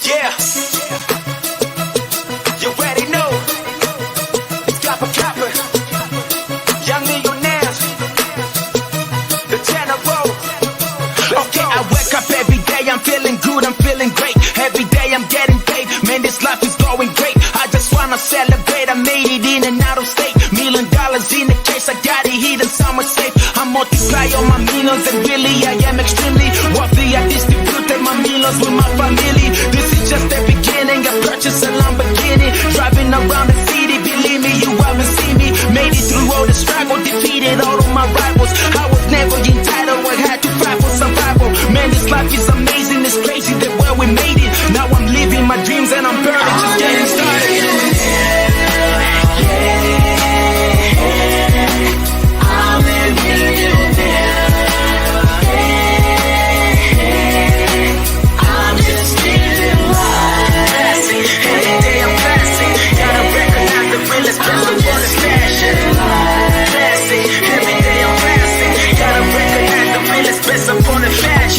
Yeah, you already know. It's Copper Copper, Young Millionaires, the general. Okay, I wake up every day, I'm feeling good, I'm feeling great. Every day I'm getting paid, man, this life is going great. I just wanna celebrate, I made it in and out of state. $1 million in the case, I got it hidden somewhere safe. I multiply all my millions and really I am extremely wealthy. I distributed my millions with my family. This is just the beginning, I purchased a Lamborghini. Driving around the city, believe me, you haven't seen me. Made it through all the struggle, defeated all of my rivals. I was never entitled, I had to fight for survival. Man, this life is amazing, it's crazy that well we made it. Now I'm living my dreams and I'm burning, just getting started.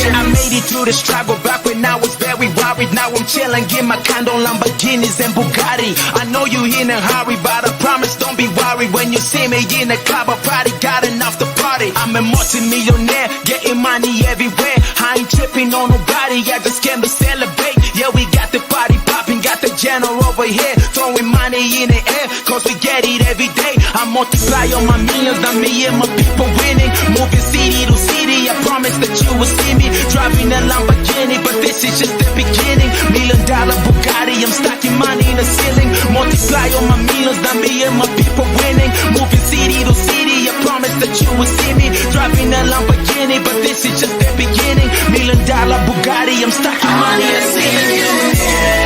I made it through the struggle back when I was very worried. Now I'm chilling, get my condo, Lamborghinis and Bugatti. I know you in a hurry, but I promise don't be worried. When you see me in a club, I probably got enough to party. I'm a multi-millionaire, getting money everywhere. I ain't tripping on nobody, I just came to celebrate. Yeah, we got the party popping, got the general over here, throwing money in the air, cause we get it every day. I multiply all my millions, now me and my people winning. Moving city to city, I promise that you will see me driving a Lamborghini, but this is just the beginning. $1 million Bugatti, I'm stacking money in the ceiling. Multiply all my millions, now me and my people winning. Moving city to city, I promise that you will see me driving a Lamborghini, but this is just the beginning. $1 million Bugatti, I'm stacking money in the ceiling.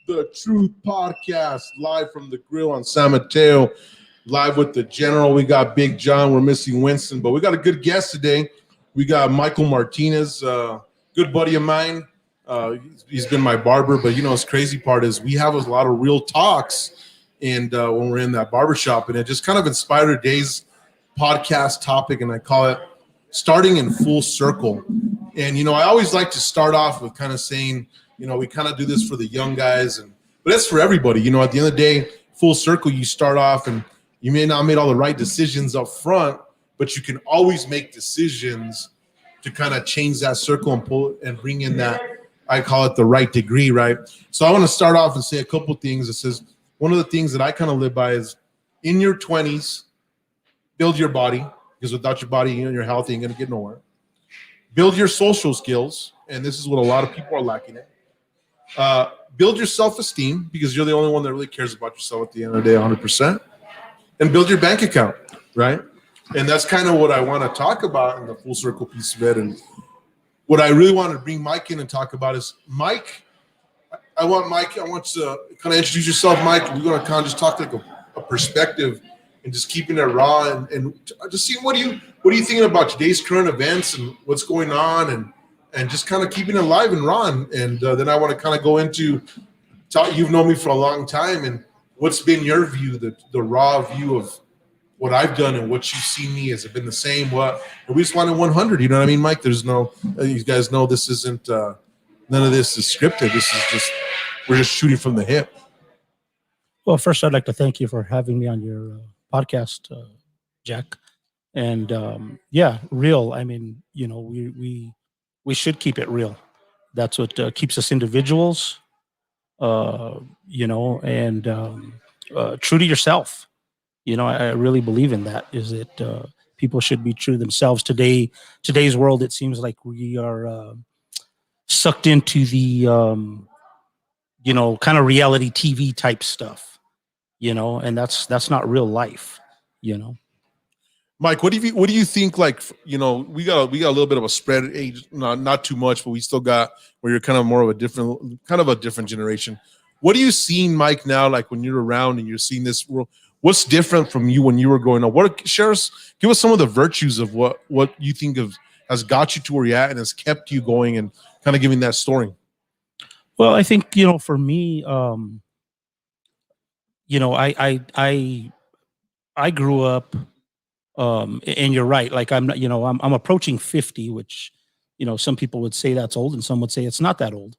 The Truth Podcast, live from the grill on San Mateo, live with the General. We got Big John. We're missing Winston, but we got a good guest today. We got Michael Martinez, good buddy of mine. He's been my barber, but you know, his crazy part is we have a lot of real talks, and when we're in that barbershop, and it just kind of inspired today's podcast topic, and I call it starting in full circle. And you know, I always like to start off with kind of saying, you know, we kind of do this for the young guys, but it's for everybody. You know, at the end of the day, full circle, you start off and you may not have made all the right decisions up front, but you can always make decisions to kind of change that circle and pull and bring in that, I call it the right degree, right? So I want to start off and say a couple things. It says one of the things that I kind of live by is in your 20s, build your body, because without your body and your health, you ain't going to get nowhere. Build your social skills, and this is what a lot of people are lacking in. Build your self-esteem, because you're the only one that really cares about yourself at the end of the day 100%. And build your bank account, right? And that's kind of what I want to talk about in the full circle piece of it. And what I really want to bring Mike in and talk about is, Mike, I want you to kind of introduce yourself, Mike. We're going to kind of just talk like a perspective and just keeping it raw and just seeing what are you thinking about today's current events and what's going on and just kind of keeping it live and raw. And then I want to kind of go into you've known me for a long time, and what's been your view, the raw view of what I've done and what you've seen me. Has it been the same? We just wanted 100, you know what I mean, Mike? There's no, you guys know this isn't, none of this is scripted. This is just, we're just shooting from the hip. Well, first I'd like to thank you for having me on your podcast, Jack. And yeah, real. I mean, you know, we should keep it real. That's what keeps us individuals, you know, and true to yourself. I really believe in that. Is that people should be true to themselves today's world? It seems like we are sucked into the kind of reality TV type stuff, and that's not real life. you know Mike, what do you think? Like, we got a little bit of a spread age, not too much, but we still got where you're kind of more of a different generation. What are you seeing, Mike, now? Like when you're around and you're seeing this world, what's different from you when you were growing up? Give us some of the virtues of what you think of has got you to where you're at and has kept you going, and kind of giving that story. Well, I think for me, I grew up, and you're right. Like I'm not, I'm approaching 50, which some people would say that's old, and some would say it's not that old.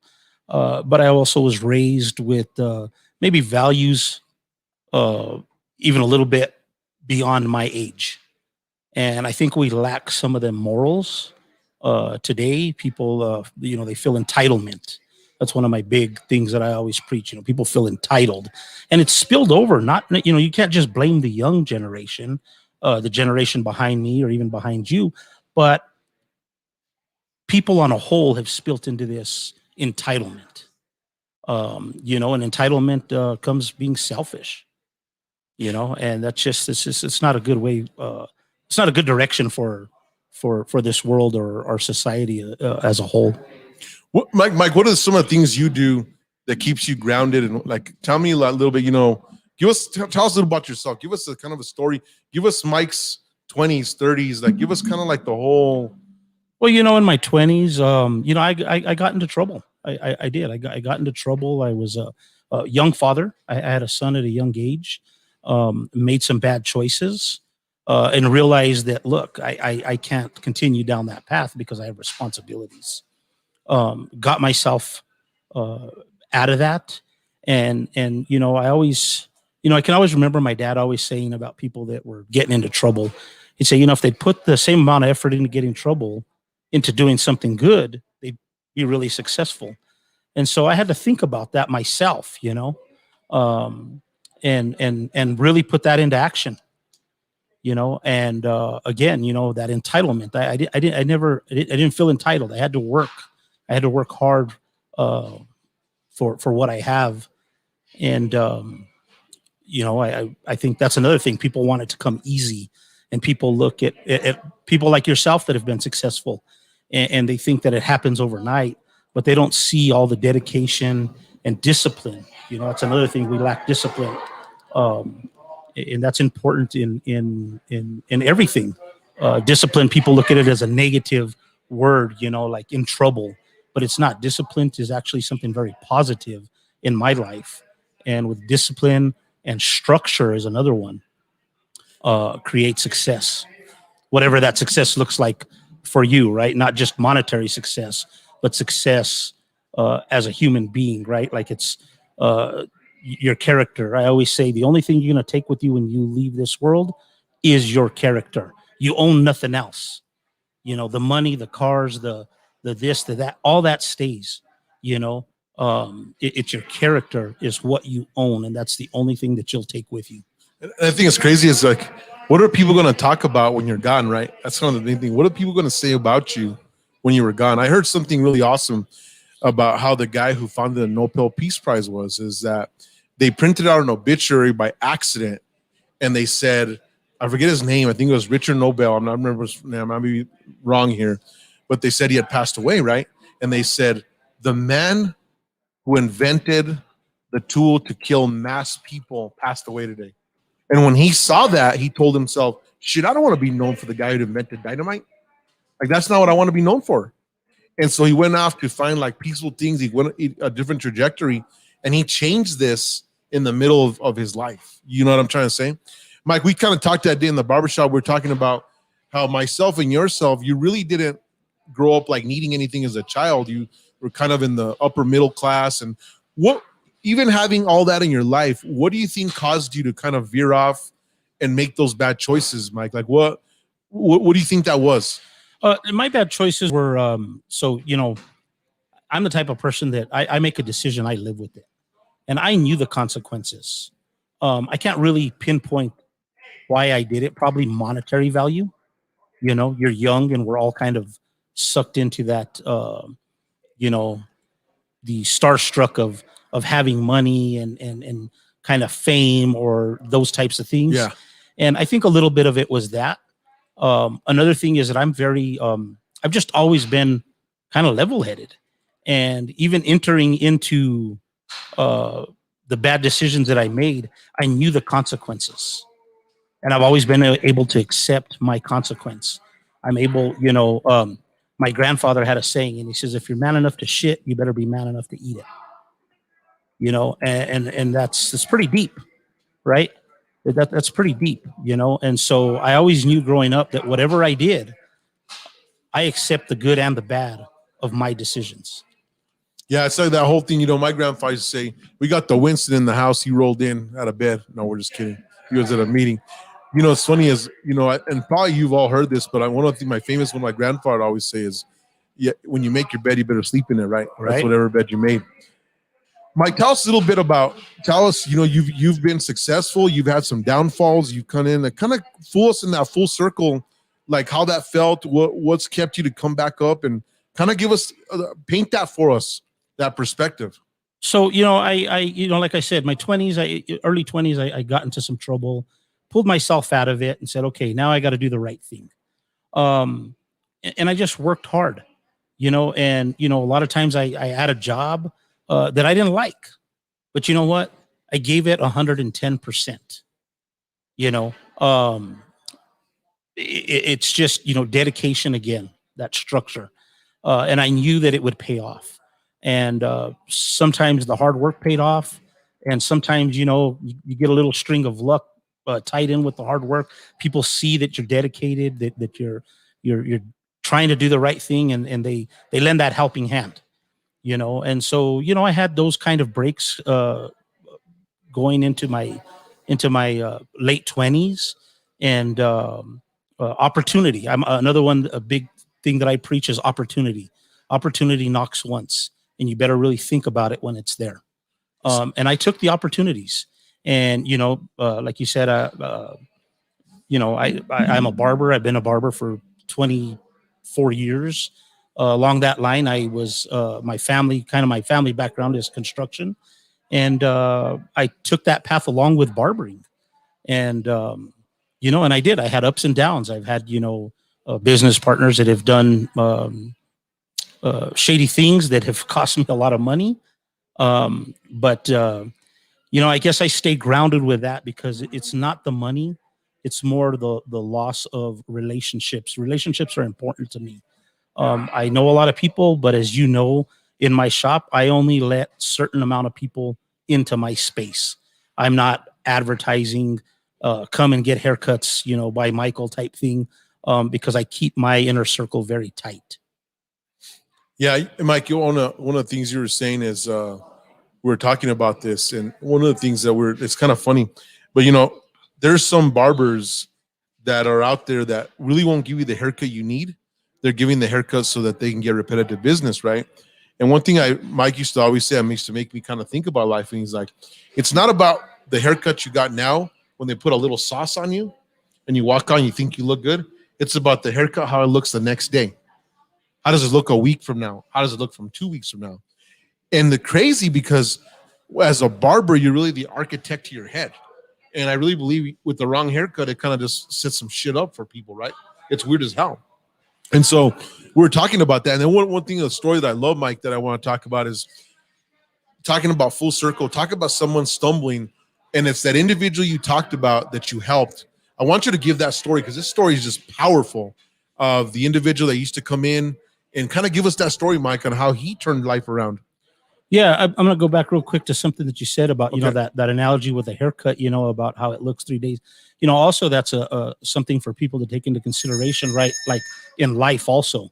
But I also was raised with maybe values, even a little bit beyond my age, and I think we lack some of them morals. Today, people, they feel entitlement. That's one of my big things that I always preach. People feel entitled, and it's spilled over. Not, you can't just blame the young generation, the generation behind me or even behind you, but people on a whole have spilt into this entitlement. And entitlement comes being selfish. And that's it's not a good way. It's not a good direction for this world or our society as a whole. Mike, what are some of the things you do that keeps you grounded? And like, tell me a little bit. Tell us a little about yourself. Give us a kind of a story. Give us Mike's 20s, 30s. Like, give us kind of like the whole. Well, in my 20s, I got into trouble. I did. I got into trouble. I was a young father. I had a son at a young age. Made some bad choices, and realized that, look, I can't continue down that path because I have responsibilities. Got myself out of that, and I always, I can always remember my dad always saying about people that were getting into trouble. He'd say, if they put the same amount of effort into getting trouble into doing something good, they'd be really successful. And so I had to think about that myself, and really put that into action. And again, that entitlement. I didn't feel entitled. I had to work. I had to work hard for what I have, and I think that's another thing. People want it to come easy, and people look at people like yourself that have been successful, and they think that it happens overnight, but they don't see all the dedication and discipline. That's another thing. We lack discipline, and that's important in everything. Discipline. People look at it as a negative word, like in trouble. But it's not. Discipline is actually something very positive in my life. And with discipline and structure is another one. Create success, whatever that success looks like for you, right? Not just monetary success, but success as a human being, right? Like it's your character. I always say the only thing you're going to take with you when you leave this world is your character. You own nothing else. The money, the cars, the this, the that, all that stays. It's your character is what you own, and that's the only thing that you'll take with you. And I think it's crazy. It's like, what are people going to talk about when you're gone, right? That's kind of the main thing. What are people going to say about you when you were gone? I heard something really awesome about how the guy who founded the Nobel Peace Prize is that they printed out an obituary by accident, and they said, I forget his name. I think it was Richard Nobel. I'm not remember his name. I might be wrong here. But they said he had passed away, right? And they said, the man who invented the tool to kill mass people passed away today. And when he saw that, he told himself, shit, I don't want to be known for the guy who invented dynamite. Like, that's not what I want to be known for. And so he went off to find like peaceful things. He went a different trajectory, and he changed this in the middle of his life. You know what I'm trying to say? Mike, we kind of talked that day in the barbershop. We were talking about how myself and yourself, you really didn't grow up like needing anything as a child. You were kind of in the upper middle class. And even having all that in your life, what do you think caused you to kind of veer off and make those bad choices, Mike? Like what do you think that was? My bad choices were, I'm the type of person that I make a decision, I live with it. And I knew the consequences I can't really pinpoint why I did it. Probably monetary value. You know, you're young and we're all kind of sucked into that, you know, the starstruck of having money and kind of fame or those types of things. Yeah. And I think a little bit of it was that. Another thing is that I'm very, I've just always been kind of level headed. And even entering into the bad decisions that I made, I knew the consequences. And I've always been able to accept my consequence. I'm able, you know, my grandfather had a saying, and he says, if you're man enough to shit, you better be man enough to eat it. You know, and that's pretty deep, right? That's pretty deep, you know. And so I always knew growing up that whatever I did, I accept the good and the bad of my decisions. Yeah, it's like that whole thing. You know, my grandfather used to say, "We got the Winston in the house. He rolled in out of bed." No, we're just kidding. He was at a meeting. You know, it's funny is, you know, and probably you've all heard this, but one of the things, my famous one, my grandfather always say is, "Yeah, when you make your bed, you better sleep in it, right? That's Right. whatever bed you made." Mike, tell us a little bit about. Tell us, you know, you've been successful. You've had some downfalls. You've come in and kind of fool us in that full circle, like how that felt. What's kept you to come back up and kind of give us paint that for us, that perspective. So, you know, you know, like I said, my 20s, early 20s, I got into some trouble, pulled myself out of it and said, okay, now I got to do the right thing. And I just worked hard, you know, and, you know, a lot of times I had a job that I didn't like, but you know what? I gave it 110%, you know, it's just, you know, dedication again, that structure. And I knew that it would pay off. And sometimes the hard work paid off. And sometimes, you know, you get a little string of luck tied in with the hard work. People see that you're dedicated, that you're trying to do the right thing, and they lend that helping hand, you know. And so, you know, I had those kind of breaks going into my late 20s, and opportunity. I'm another one. A big thing that I preach is opportunity. Opportunity knocks once, and you better really think about it when it's there. And I took the opportunities. And, you know, like you said, you know, I'm a barber. I've been a barber for 24 years. Along that line, I was my family background is construction. And I took that path along with barbering. And, you know, and I had ups and downs. I've had, you know, business partners that have done shady things that have cost me a lot of money. But you know, I guess I stay grounded with that because it's not the money. It's more the loss of relationships. Relationships are important to me. I know a lot of people, but as you know, in my shop, I only let certain amount of people into my space. I'm not advertising, come and get haircuts, you know, by Michael type thing, because I keep my inner circle very tight. Yeah, Mike, one of the things you were saying is we were talking about this, and one of the things that it's kind of funny, but you know, there's some barbers that are out there that really won't give you the haircut you need. They're giving the haircut so that they can get repetitive business, right? And one thing Mike used to always say, it used to make me kind of think about life, and he's like, it's not about the haircut you got now when they put a little sauce on you and you walk on, you think you look good. It's about the haircut, how it looks the next day. How does it look a week from now? How does it look from 2 weeks from now? And the crazy, because as a barber, you're really the architect to your head. And I really believe with the wrong haircut, it kind of just sets some shit up for people, right? It's weird as hell. And so we were talking about that. And then one thing, a story that I love, Mike, that I want to talk about is talking about full circle, talk about someone stumbling. And it's that individual you talked about that you helped. I want you to give that story because this story is just powerful, of the individual that used to come in and kind of give us that story, Mike, on how he turned life around. Yeah, I'm going to go back real quick to something that you said about, you know, that analogy with the haircut, you know, about how it looks 3 days. You know, also that's something for people to take into consideration, right? Like in life also,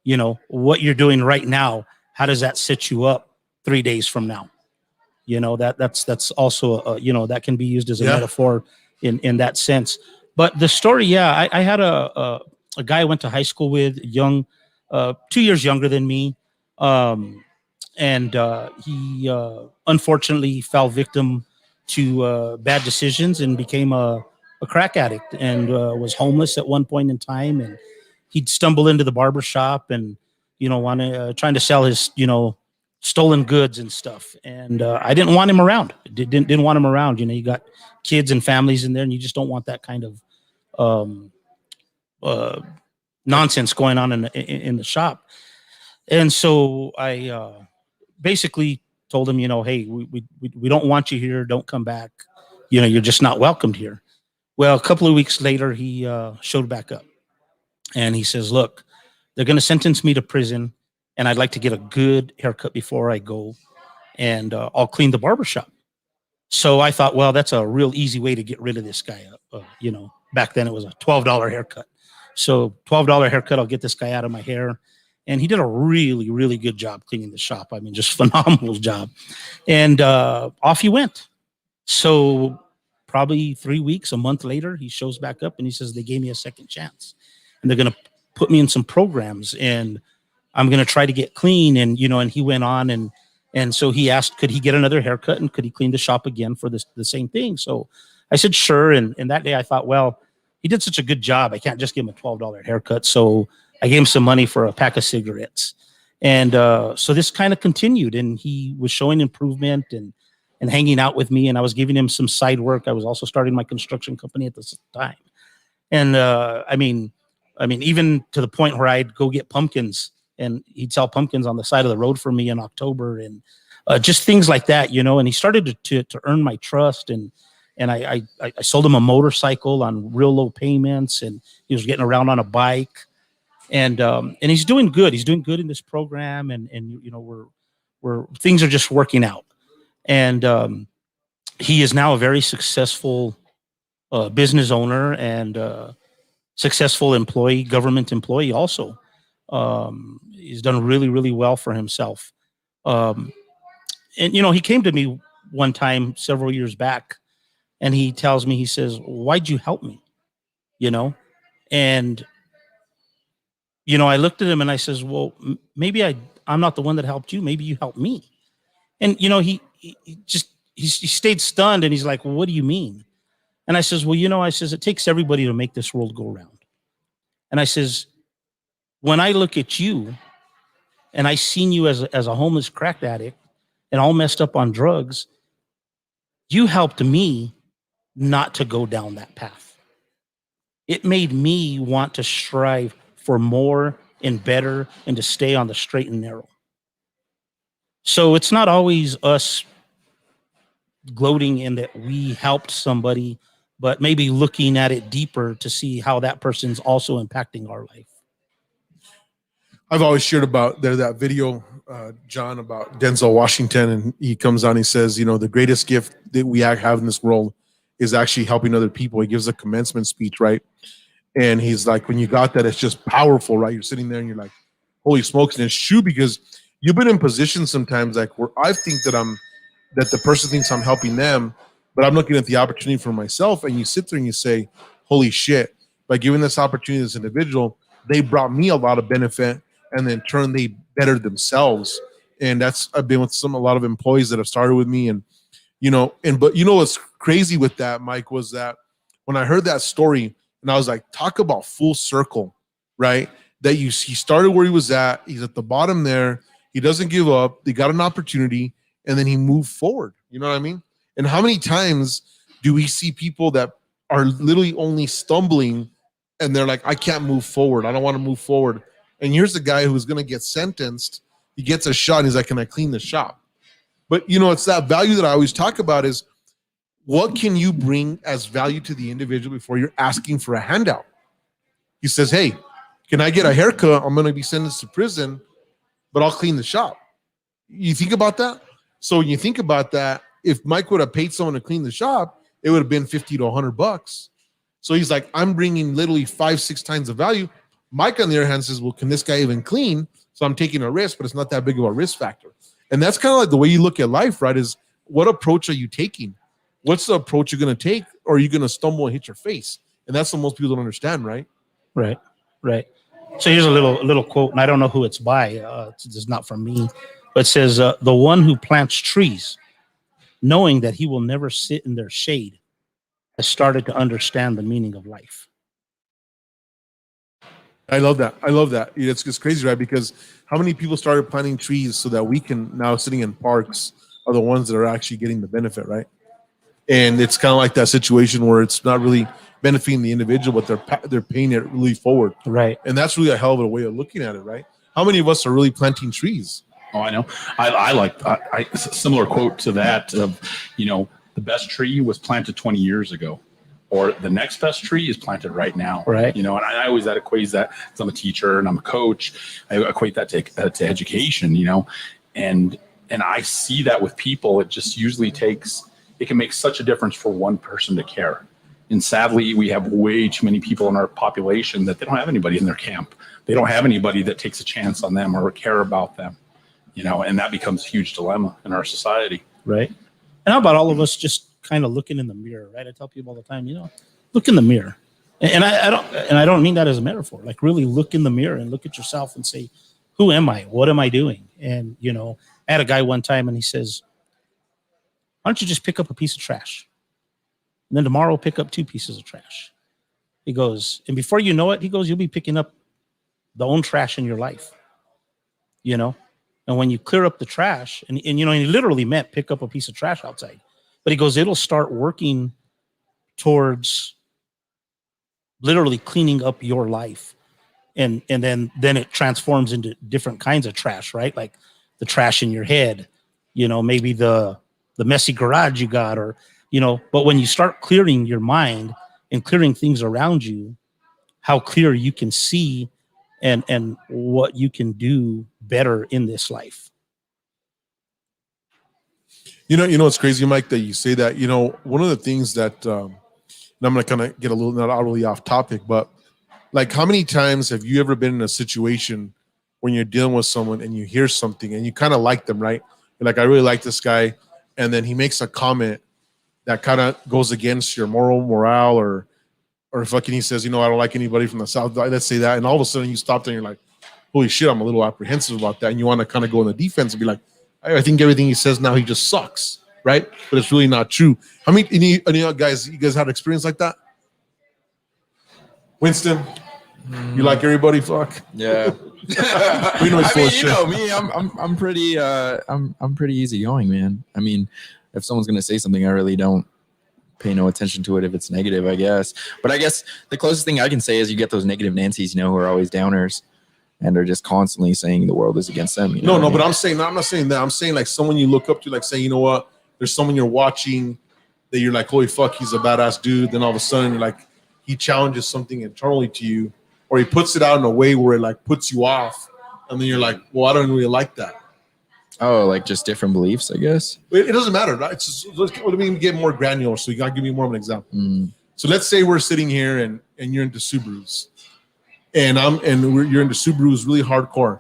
you know, what you're doing right now, how does that set you up 3 days from now? You know, that's also, you know, that can be used as a metaphor in that sense. But the story, yeah, I had a guy I went to high school with, young, 2 years younger than me. And he unfortunately fell victim to bad decisions and became a crack addict and was homeless at one point in time. And he'd stumble into the barber shop and, trying to sell his, stolen goods and stuff. And I didn't want him around. Didn't want him around. You got kids and families in there, and you just don't want that kind of nonsense going on in the shop. And so I basically told him, hey, we don't want you here. Don't come back. You're just not welcomed here. Well, a couple of weeks later, he showed back up, and he says, look, they're going to sentence me to prison, and I'd like to get a good haircut before I go, and I'll clean the barbershop. So I thought, well, that's a real easy way to get rid of this guy. Back then it was a $12 haircut. So $12 haircut, I'll get this guy out of my hair. And he did a really, really good job cleaning the shop. I mean, just phenomenal job. And off he went. So probably 3 weeks, a month later, he shows back up and he says, they gave me a second chance. And they're going to put me in some programs, and I'm going to try to get clean. And, and he went on and so he asked, could he get another haircut and could he clean the shop again for the same thing? So I said, sure. And that day I thought, well, he did such a good job. I can't just give him a $12 haircut. So I gave him some money for a pack of cigarettes. And so this kind of continued, and he was showing improvement and hanging out with me. And I was giving him some side work. I was also starting my construction company at this time. And I mean, even to the point where I'd go get pumpkins, and he'd sell pumpkins on the side of the road for me in October, and just things like that, and he started to earn my trust. And I sold him a motorcycle on real low payments, and he was getting around on a bike, and he's doing good. He's doing good in this program, and we're things are just working out. And he is now a very successful business owner and successful employee, government employee also. He's done really, really well for himself. And he came to me one time several years back, and he tells me, he says, why'd you help me? And, I looked at him and I says, well, maybe I'm not the one that helped you. Maybe you helped me. And, he stayed stunned, and he's like, well, what do you mean? And I says, well, I says, it takes everybody to make this world go round. And I says, when I look at you and I seen you as a homeless crack addict and all messed up on drugs, you helped me not to go down that path. It made me want to strive for more and better and to stay on the straight and narrow. So it's not always us gloating in that we helped somebody, but maybe looking at it deeper to see how that person's also impacting our life. I've always shared about that video, John, about Denzel Washington, and he comes on, he says, the greatest gift that we have in this world is actually helping other people. He gives a commencement speech, right? And he's like, when you got that, it's just powerful, right? You're sitting there and you're like, holy smokes. And it's true, because you've been in positions sometimes like where I think that the person thinks I'm helping them, but I'm looking at the opportunity for myself. And you sit there and you say, holy shit, by giving this opportunity to this individual, they brought me a lot of benefit, and then in turn they bettered themselves. And I've been with a lot of employees that have started with me, and but what's crazy with that, Mike, was that when I heard that story, and I was like, talk about full circle, right? That he started where he was at, he's at the bottom there, he doesn't give up, they got an opportunity, and then he moved forward. You know what I mean? And how many times do we see people that are literally only stumbling, and they're like, I can't move forward, I don't want to move forward. And here's the guy who's going to get sentenced. He gets a shot, and he's like, can I clean the shop? But, it's that value that I always talk about is, what can you bring as value to the individual before you're asking for a handout? He says, hey, can I get a haircut? I'm going to be sentenced to prison, but I'll clean the shop. You think about that? So when you think about that, if Mike would have paid someone to clean the shop, it would have been $50 to $100. So he's like, I'm bringing literally 5-6 times the value. Mike, on the other hand, says, well, can this guy even clean? So I'm taking a risk, but it's not that big of a risk factor. And that's kind of like the way you look at life, right? Is what approach are you taking? What's the approach you're going to take? Or are you going to stumble and hit your face? And that's what most people don't understand, right? Right. So here's a little quote, and I don't know who it's by. It's not from me. But it says, the one who plants trees knowing that he will never sit in their shade, has started to understand the meaning of life. I love that. I love that. It's just crazy, right? Because how many people started planting trees so that we can now sitting in parks are the ones that are actually getting the benefit, right? And it's kind of like that situation where it's not really benefiting the individual, but they're paying it really forward. Right. And that's really a hell of a way of looking at it, right? How many of us are really planting trees? Oh, I know. I like a similar quote to that of, the best tree was planted 20 years ago, or the next best tree is planted right now. Right. And I always equate that, because I'm a teacher and I'm a coach. I equate that to education. And I see that with people. It just usually it can make such a difference for one person to care. And sadly, we have way too many people in our population that they don't have anybody in their camp. They don't have anybody that takes a chance on them or care about them. And that becomes a huge dilemma in our society. Right. And how about all of us just kind of looking in the mirror, right? I tell people all the time, look in the mirror. And I don't mean that as a metaphor. Like, really look in the mirror and look at yourself and say, who am I? What am I doing? And, I had a guy one time and he says, why don't you just pick up a piece of trash? And then tomorrow pick up 2 pieces of trash. He goes, and before you know it, he goes, you'll be picking up the own trash in your life, And when you clear up the trash, and he literally meant pick up a piece of trash outside. But he goes, it'll start working towards literally cleaning up your life. And then it transforms into different kinds of trash, right? Like the trash in your head, maybe the messy garage you got, or, but when you start clearing your mind and clearing things around you, how clear you can see and what you can do better in this life. It's crazy, Mike, that you say that. One of the things that, and I'm going to kind of get a little, not really off topic, but like, how many times have you ever been in a situation when you're dealing with someone and you hear something and you kind of like them, right? You're like, I really like this guy. And then he makes a comment that kind of goes against your morale, or fucking he says, I don't like anybody from the South. Let's say that. And all of a sudden you stop there and you're like, holy shit, I'm a little apprehensive about that. And you want to kind of go on the defense and be like, I think everything he says now, he just sucks, right? But it's really not true. How many guys, you guys had experience like that? Winston, you like everybody? Fuck. Yeah. We know he's full of shit. Me, I'm pretty I'm pretty easygoing, man. I mean, if someone's gonna say something, I really don't pay no attention to it if it's negative, I guess. But I guess the closest thing I can say is you get those negative Nancys, who are always downers and are just constantly saying the world is against them. But I'm not saying that. I'm saying like someone you look up to, like saying, there's someone you're watching that you're like, holy fuck, he's a badass dude. Then all of a sudden, like, he challenges something internally to you, or he puts it out in a way where it like puts you off. And then you're like, well, I don't really like that. Oh, like just different beliefs, I guess. It doesn't matter, right? It's just, let me get more granular. So you got to give me more of an example. So let's say we're sitting here and you're into Subarus, and you're into Subarus really hardcore,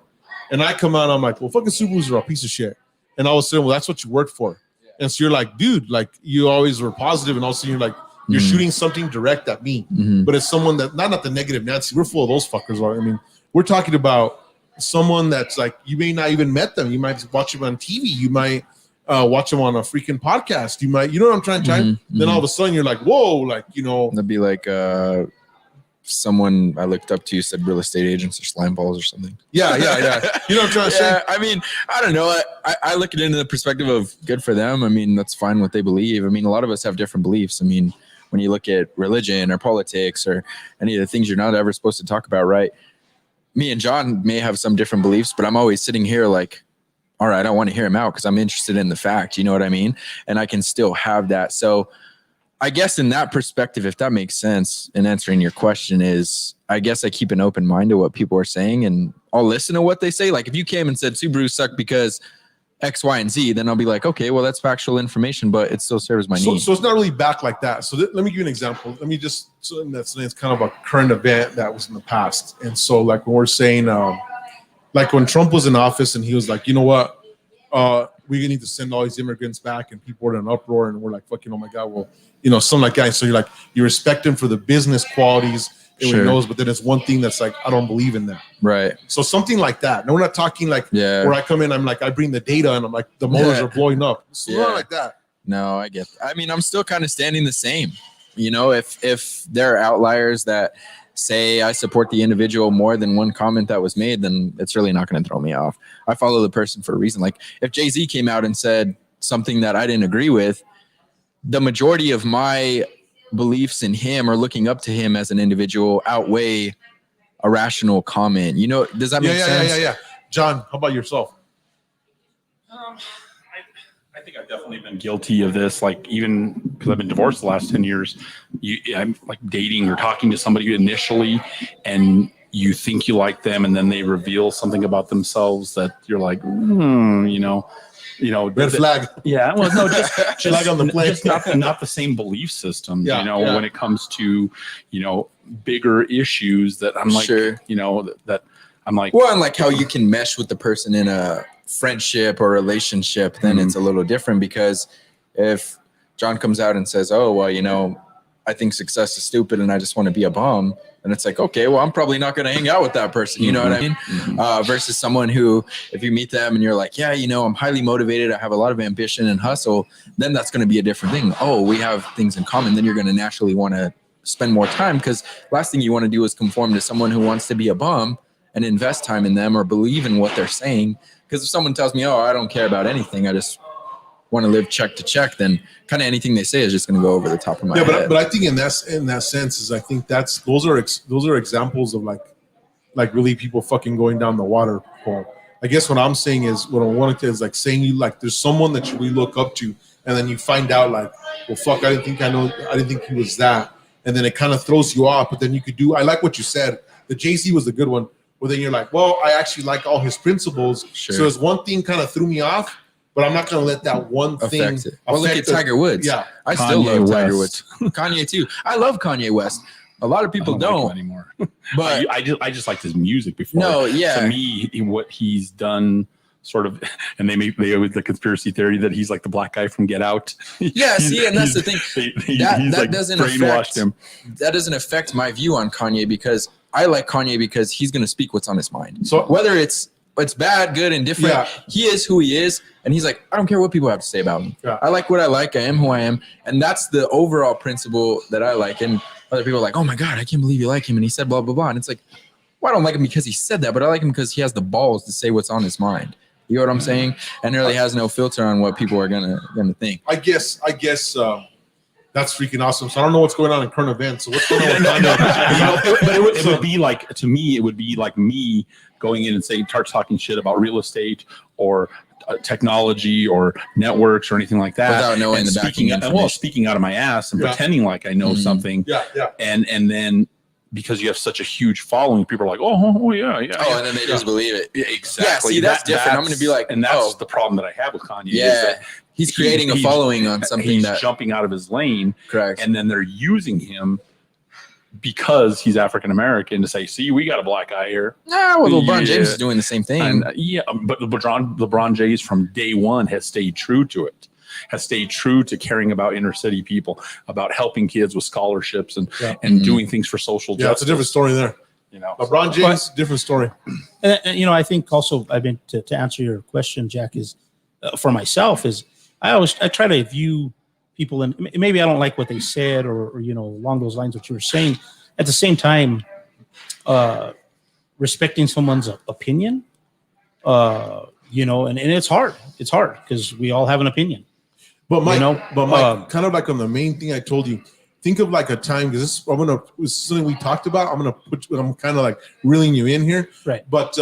and I come out and I'm like, well, fucking Subarus are a piece of shit. And all of a sudden, well, that's what you worked for. And so you're like, dude, like, you always were positive, and all of a sudden you're like, you're shooting something direct at me. But it's someone that not the negative Nancy. We're full of those fuckers. I mean, we're talking about someone that's like, you may not even met them. You might watch them on TV. You might watch them on a freaking podcast. You might, what I'm trying to tell you? Then all of a sudden you're like, whoa, like, That'd be like someone I looked up to said real estate agents are slime balls or something. Yeah. You know what I'm trying to say? I mean, I don't know. I look at it in the perspective of good for them. I mean, that's fine what they believe. I mean, a lot of us have different beliefs. I mean, when you look at religion or politics or any of the things you're not ever supposed to talk about, right? Me and John may have some different beliefs, but I'm always sitting here like, all right, I want to hear him out because I'm interested in the fact, you know what I mean? And I can still have that. So I guess in that perspective, if that makes sense in answering your question, is I guess I keep an open mind to what people are saying and I'll listen to what they say. Like if you came and said Subaru suck because X, Y, and Z, then I'll be like, okay, well, that's factual information, but it still serves my needs. So it's not really back like that. So let me give you an example. Let me just, it's kind of a current event that was in the past. And so like when we're saying, like when Trump was in office and he was like, you know what, we need to send all these immigrants back, and people were in an uproar and we're like, fucking, oh my God, well, something like that. So you're like, you respect him for the business qualities that he knows, but then it's one thing that's like, I don't believe in that. Right. So something like that. No, we're not talking like where I come in, I'm like, I bring the data and I'm like, the motors are blowing up. So not like that. No, I get. I mean, I'm still kind of standing the same. You know, if there are outliers that say I support the individual more than one comment that was made, then it's really not going to throw me off. I follow the person for a reason. Like if Jay-Z came out and said something that I didn't agree with, the majority of my beliefs in him or looking up to him as an individual outweigh a rational comment. You know, does that make sense? Yeah. John, how about yourself? I think I've definitely been guilty of this. Like even because I've been divorced the last 10 years, I'm like dating or talking to somebody initially, and you think you like them, and then they reveal something about themselves that you're like, Red flag. Yeah, well, no, just Flag on the plate. just not the same belief system. Yeah, when it comes to bigger issues that I'm like, Sure. that I'm like, Well, and like how you can mesh with the person in a friendship or relationship, then it's a little different, because if John comes out and says, oh, well, I think success is stupid and I just want to be a bum, and it's like, okay, well, I'm probably not going to hang out with that person. You know what I mean? Versus someone who, if you meet them and you're like, yeah, I'm highly motivated, I have a lot of ambition and hustle, then that's going to be a different thing. Oh, we have things in common. Then you're going to naturally want to spend more time, because last thing you want to do is conform to someone who wants to be a bum and invest time in them or believe in what they're saying. Because if someone tells me, oh, I don't care about anything, I just want to live check to check, then kind of anything they say is just going to go over the top of my head. But I think in that sense is I think those are examples of like really people fucking going down the water hole. I guess what I'm saying is what I wanted to is like saying you like there's someone that you really look up to, and then you find out like, well, fuck, I didn't think he was that, and then it kind of throws you off. But then you could do. I like what you said. The Jay-Z was a good one. Well, then you're like, well, I actually like all his principles. Sure. So there's one thing kind of threw me off, but I'm not going to let that one thing affect it. Well, look at Tiger Woods. Yeah. I still Kanye love Tiger West. Woods. Kanye too. I love Kanye West. A lot of people I don't like don't. him anymore. But I just liked his music before. No, yeah. To me, what he's done, sort of, and they always the conspiracy theory that he's like the black guy from Get Out. Yeah, see, and that's the thing. He's That like doesn't brainwashed him. That doesn't affect my view on Kanye, because I like Kanye because he's going to speak what's on his mind. So- whether it's bad, good, and different, Yeah. he is who he is, and he's like, I don't care what people have to say about me. Yeah. I like what I like. I am who I am, and that's the overall principle that I like. And other people are like, oh my God, I can't believe you like him, and he said blah blah blah, and it's like, well, I don't like him because he said that, but I like him because he has the balls to say what's on his mind. You know what I'm saying? And really has no filter on what people are gonna think. I guess that's freaking awesome. So I don't know what's going on in current events. So what's going on with Kanye? But it would be like, to me, it would be like me going in and saying, starts talking shit about real estate or technology or networks or anything like that, Without knowing and the backing information. speaking out of my ass and Yeah. pretending like I know something, Yeah. and then because you have such a huge following, people are like, oh yeah. Oh, and then they just believe it. Yeah, exactly. Yeah, see, that's different. I'm gonna be like, and that's oh. the problem that I have with Kanye. is Yeah, that he's creating a following on something he's that jumping out of his lane, correct. and then they're using him because he's African American to say, see, we got a black guy here. Well, LeBron Yeah. James is doing the same thing. And but LeBron James from day one has stayed true to it. Has stayed true to caring about inner city people, about helping kids with scholarships and doing things for social Yeah, it's a justice. different story there. LeBron James, different story. And I think also, I mean, to answer your question, Jack, is for myself is I try to view people, and maybe I don't like what they said or along those lines what you were saying. At the same time, respecting someone's opinion, and it's hard. It's hard because we all have an opinion. But Mike, kind of like on the main thing I told you, think of like a time, because this is something we talked about. I'm kind of like reeling you in here. Right. But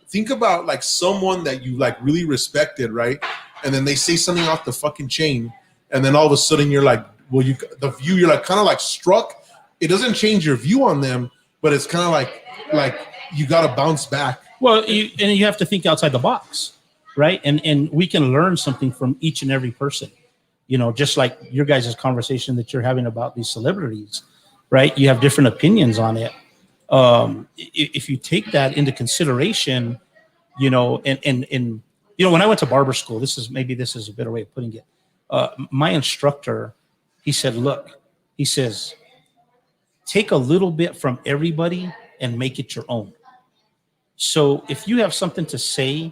think about like someone that you like really respected, right? And then they say something off the fucking chain, and then all of a sudden you're like, well, you're like kind of like struck. It doesn't change your view on them, but it's kind of like you got to bounce back. Well, you have to think outside the box, right? And we can learn something from each and every person. Just like your guys' conversation that you're having about these celebrities, right? You have different opinions on it. If you take that into consideration, and when I went to barber school, this is a better way of putting it. My instructor, he said, look, he says, take a little bit from everybody and make it your own. So if you have something to say,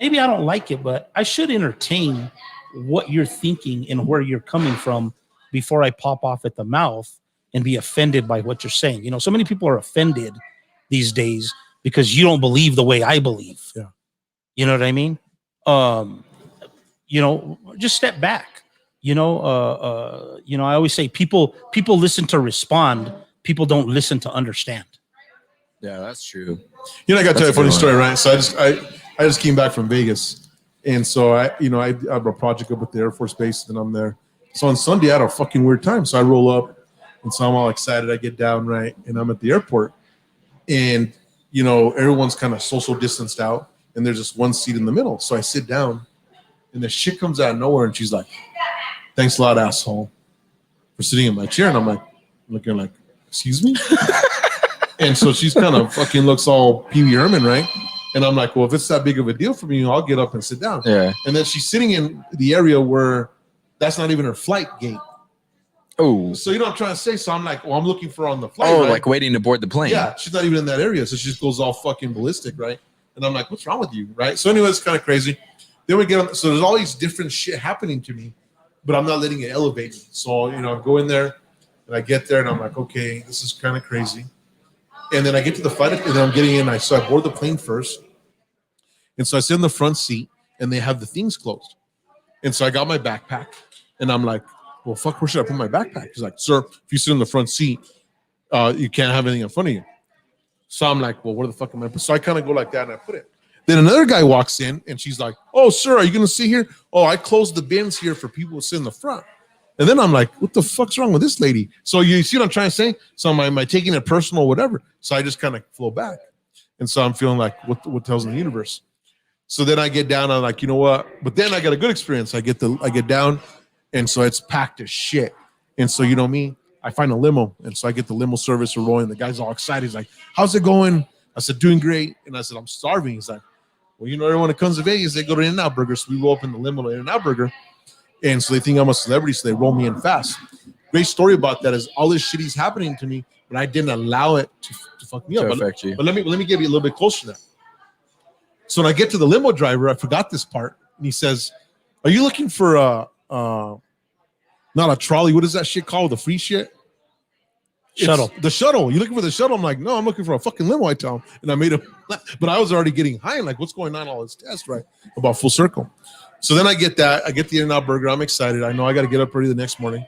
maybe I don't like it, but I should entertain what you're thinking and where you're coming from before I pop off at the mouth and be offended by what you're saying. You know, so many people are offended these days because you don't believe the way I believe. Yeah. You know what I mean? You know, just step back. You know, I always say people listen to respond. People don't listen to understand. Yeah, that's true. You know, I got to tell you a That's a funny good story, right? So I just came back from Vegas, and so I have a project up at the Air Force Base, and I'm there. So on Sunday, I had a fucking weird time. So I roll up, and so I'm all excited. I get down, right, and I'm at the airport, and you know, everyone's kind of social distanced out, and there's just one seat in the middle. So I sit down, and this shit comes out of nowhere, and she's like, "Thanks a lot, asshole, for sitting in my chair." And I'm like, looking like, "Excuse me." And so she's kind of fucking looks all Pee Wee Herman, right? And I'm like, well, if it's that big of a deal for me, I'll get up and sit down. Yeah. And then she's sitting in the area where that's not even her flight gate. Oh. So you know what I'm trying to say? So I'm like, well, I'm looking for her on the flight. Oh, right? like waiting to board the plane. Yeah, she's not even in that area. So she just goes all fucking ballistic, right? And I'm like, what's wrong with you, right? So anyway, it's kind of crazy. Then we get on. So there's all these different shit happening to me, but I'm not letting it elevate me. So, you know, I go in there and I get there and I'm like, okay, this is kind of crazy. And then I get to the flight, and then I'm getting in. So I board the plane first. And so I sit in the front seat, and they have the things closed. And so I got my backpack, and I'm like, well, fuck, where should I put my backpack? He's like, sir, if you sit in the front seat, you can't have anything in front of you. So I'm like, well, where the fuck am I? So I kind of go like that, and I put it. Then another guy walks in, and she's like, oh, sir, are you going to sit here? Oh, I closed the bins here for people to sit in the front. And then I'm like, what the fuck's wrong with this lady? So you see what I'm trying to say? So am I taking it personal or whatever? So I just kind of flow back. And so I'm feeling like, what the hell's in the universe? So then I get down, I'm like, you know what? But then I got a good experience. I get down, and so it's packed as shit. And so, you know me, I find a limo. And so I get the limo service rolling. The guy's all excited. He's like, how's it going? I said, doing great. And I said, I'm starving. He's like, well, you know, everyone that comes to Vegas, they go to In-N-Out Burger. So we roll up in the limo to In-N-Out Burger. And so they think I'm a celebrity, so they roll me in fast. Great story about that is all this shit is happening to me, but I didn't allow it to fuck me up. affect you. But let me give you a little bit closer to that. So when I get to the limo driver, I forgot this part, and he says, "Are you looking for not a trolley? What is that shit called? The free shit? Shuttle. The shuttle. You looking for the shuttle?" I'm like, "No, I'm looking for a fucking limo." I tell him, and I made him, but I was already getting high. And like, what's going on? All this test, right? About full circle. So then I get that. I get the In-N-Out Burger. I'm excited. I know I got to get up early the next morning.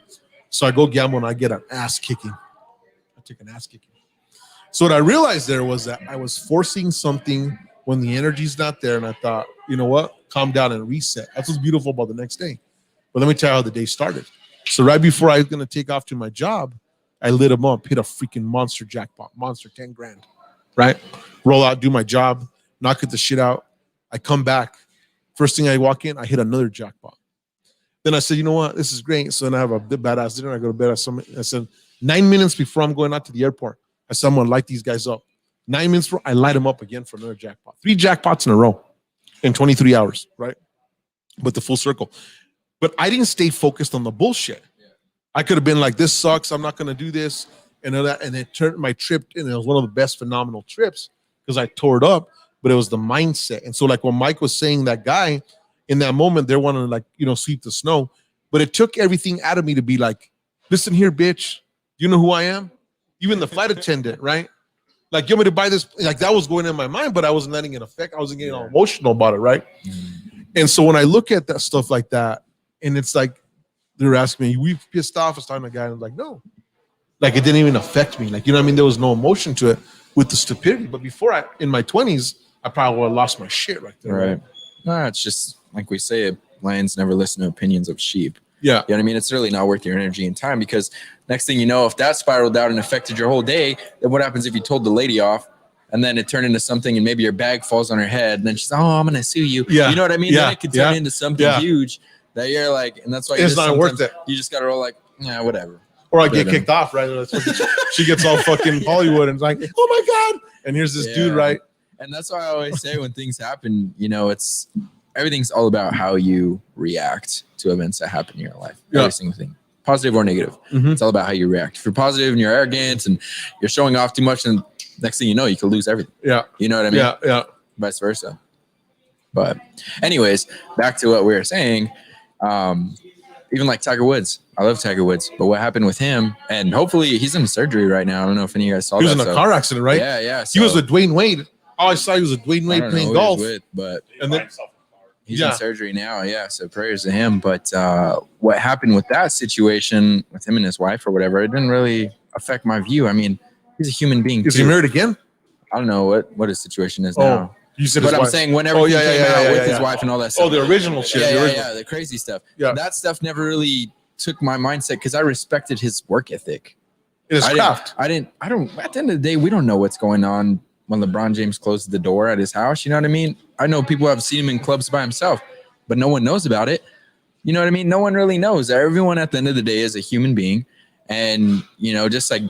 So I go gamble and I get an ass kicking. I took an ass kicking. So what I realized there was that I was forcing something when the energy's not there. And I thought, you know what? Calm down and reset. That's what's beautiful about the next day. But let me tell you how the day started. So right before I was going to take off to my job, I lit them up, hit a freaking monster jackpot, monster 10 grand, right? Roll out, do my job, knock the shit out. I come back. First thing I walk in, I hit another jackpot. Then I said, you know what? This is great. So then I have a badass dinner. I go to bed. I said, 9 minutes before I'm going out to the airport, I said, I'm going to light these guys up. 9 minutes before, I light them up again for another jackpot. 3 jackpots in a row in 23 hours, right? But the full circle. But I didn't stay focused on the bullshit. I could have been like, this sucks. I'm not going to do this. And that, and it turned my trip, and it was one of the best phenomenal trips because I tore it up. But it was the mindset. And so like when Mike was saying that guy in that moment, they're wanting to like, you know, sweep the snow. But it took everything out of me to be like, listen here, bitch. You know who I am? Even the flight attendant, right? Like, you want me to buy this? Like that was going in my mind, but I wasn't letting it affect. I wasn't getting all emotional about it, right? And so when I look at that stuff like that, and it's like, they're asking me, we pissed off? It's time a guy. And I'm like, no. Like it didn't even affect me. Like, you know what I mean? There was no emotion to it with the stupidity. But before in my 20s, I probably would have lost my shit right there. Right. No, it's just like we say, lions never listen to opinions of sheep. Yeah. You know what I mean? It's really not worth your energy and time because next thing you know, if that spiraled out and affected your whole day, then what happens if you told the lady off and then it turned into something and maybe your bag falls on her head and then she's, oh, I'm going to sue you. Yeah. You know what I mean? Yeah. Then it could turn into something huge that you're like, and that's why it's not worth it. You just got to roll like, yeah, whatever. Or I get kicked off, right? She gets all fucking Hollywood and it's like, oh my God. And here's this dude, right? And that's why I always say when things happen, you know, everything's all about how you react to events that happen in your life. Yeah. Every single thing, positive or negative. Mm-hmm. It's all about how you react. If you're positive and you're arrogant and you're showing off too much, and next thing you know, you could lose everything. Yeah. You know what I mean? Yeah. Vice versa. But anyways, back to what we were saying. Even like Tiger Woods. I love Tiger Woods, but what happened with him? And hopefully he's in surgery right now. I don't know if any of you guys saw He was that. in a car accident, right? Yeah. He was with Dwayne Wade. All I saw, he was with Dwayne I Wade don't know playing who he was golf. with, but And then, he's Yeah. in surgery now. Yeah. So prayers to him. But what happened with that situation with him and his wife or whatever, it didn't really affect my view. I mean, he's a human being. is too. he married again? I don't know what his situation is Oh, now. you said But his I'm wife. saying when everything came out with his wife and all that stuff. Oh, the original shit. yeah, the yeah, original. yeah, the crazy stuff. Yeah. That stuff never really took my mindset because I respected his work ethic. In his craft. I don't, at the end of the day, we don't know what's going on when LeBron James closes the door at his house. You know what I mean? I know people have seen him in clubs by himself, but no one knows about it. You know what I mean? No one really knows. Everyone at the end of the day is a human being. And, you know, just like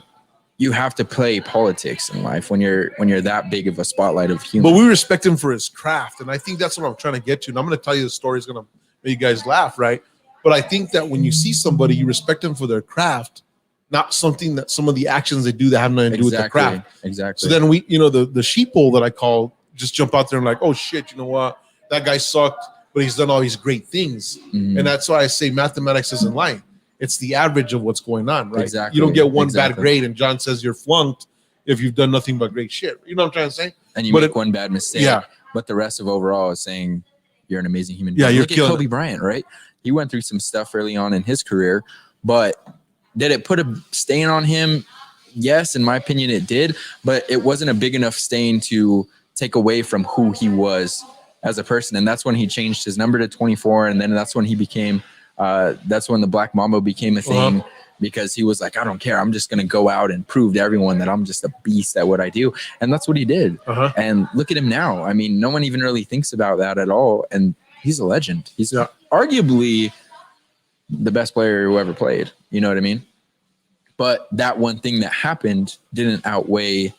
you have to play politics in life when you're that big of a spotlight of human. But we respect him for his craft. And I think that's what I'm trying to get to. And I'm going to tell you the story is going to make you guys laugh, right? But I think that when you see somebody, you respect them for their craft, not something that some of the actions they do that have nothing to do with the craft. Exactly. So then we, you know, the sheeple that I call just jump out there and like, oh shit, you know what? That guy sucked, but he's done all these great things. Mhm. And that's why I say mathematics isn't lying. It's the average of what's going on, right? Exactly. You don't get one bad Exactly. grade and John says you're flunked if you've done nothing but great shit. You know what I'm trying to say? and you but make it- one bad mistake. Yeah. But the rest of overall is saying you're an amazing human Yeah, being. you're Look at killing Kobe Bryant, right? He went through some stuff early on in his career, but did it put a stain on him? Yes, in my opinion, it did, but it wasn't a big enough stain to take away from who he was as a person. And that's when he changed his number to 24. And then that's when he became, that's when the Black Mamba became a thing. Because he was like, I don't care. I'm just going to go out and prove to everyone that I'm just a beast at what I do. And that's what he did. Uh-huh. And look at him now. I mean, no one even really thinks about that at all. And he's a legend. He's Yeah. arguably the best player who ever played. You know what I mean? But that one thing that happened didn't outweigh.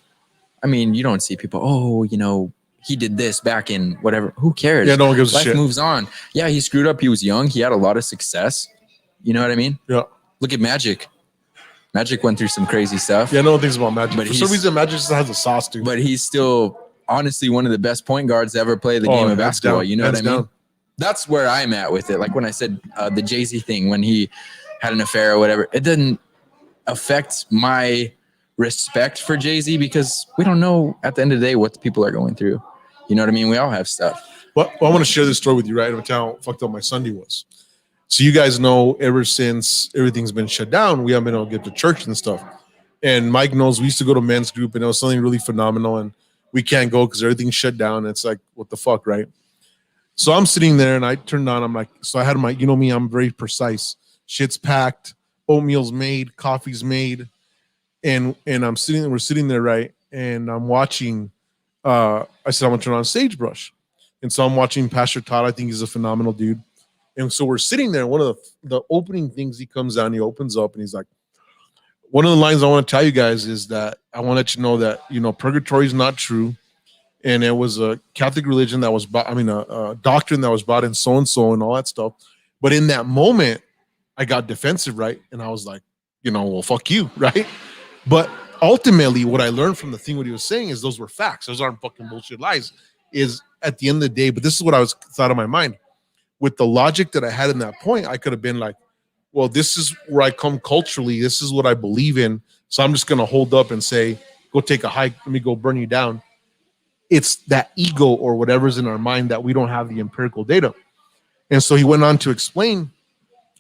I mean, you don't see people, oh, you know, he did this back in whatever. Who cares? Yeah, no one gives a Life shit. moves on. Yeah, he screwed up. He was young. He had a lot of success. You know what I mean? Yeah. Look at Magic. Magic went through some crazy stuff. Yeah, no one thinks about Magic. But For some he's- reason, Magic just has a sauce, dude. But he's still honestly one of the best point guards to ever play the Oh, game of hands basketball. down, You know what I hands mean? down. That's where I'm at with it. Like when I said the Jay-Z thing, when he had an affair or whatever, it didn't affect my respect for Jay-Z because we don't know at the end of the day what the people are going through. You know what I mean? We all have stuff. Well, I want to share this story with you, right? I'm telling you how fucked up my Sunday was. So you guys know ever since everything's been shut down, we haven't been able to get to church and stuff. And Mike knows we used to go to men's group and it was something really phenomenal and we can't go because everything's shut down. And it's like, what the fuck, right? So I'm sitting there and I turned on, I'm like, so I had my, you know me, I'm very precise. Shit's packed, oatmeal's made, coffee's made. And we're sitting there, right? And I'm watching, I said, I'm gonna turn on Sagebrush. And so I'm watching Pastor Todd. I think he's a phenomenal dude. And so we're sitting there. One of the opening things he comes down, he opens up and he's like, one of the lines I want to tell you guys is that I want to let you know that, you know, purgatory is not true. And it was a Catholic religion that was, a doctrine that was brought in so-and-so and all that stuff. But in that moment, I got defensive, right? And I was like, you know, well, fuck you, right? But ultimately, what I learned from the thing what he was saying is those were facts. Those aren't fucking bullshit lies. Is at the end of the day, but this is what I was thought in my mind. With the logic that I had in that point, I could have been like, well, this is where I come culturally. This is what I believe in. So I'm just going to hold up and say, go take a hike. Let me go burn you down. It's that ego or whatever's in our mind that we don't have the empirical data. And so he went on to explain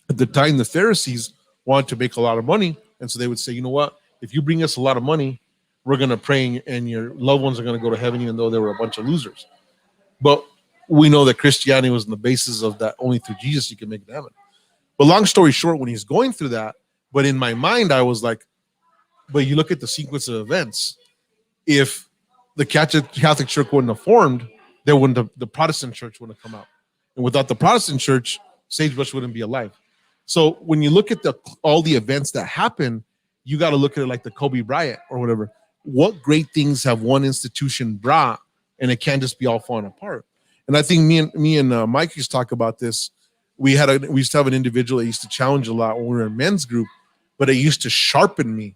at the time the Pharisees wanted to make a lot of money. And so they would say, you know what? If you bring us a lot of money, we're going to pray and your loved ones are going to go to heaven, even though they were a bunch of losers. But we know that Christianity was on the basis of that only through Jesus you can make it to heaven. But long story short, when he's going through that, but in my mind, I was like, but you look at the sequence of events. If the Catholic Church wouldn't have formed, there wouldn't have, the Protestant Church wouldn't have come out. And without the Protestant Church, Sagebrush wouldn't be alive. So when you look at all the events that happen, you got to look at it like the Kobe Bryant or whatever. What great things have one institution brought, and it can't just be all falling apart. And I think me and Mike used to talk about this. We used to have an individual that used to challenge a lot when we were in men's group, but it used to sharpen me.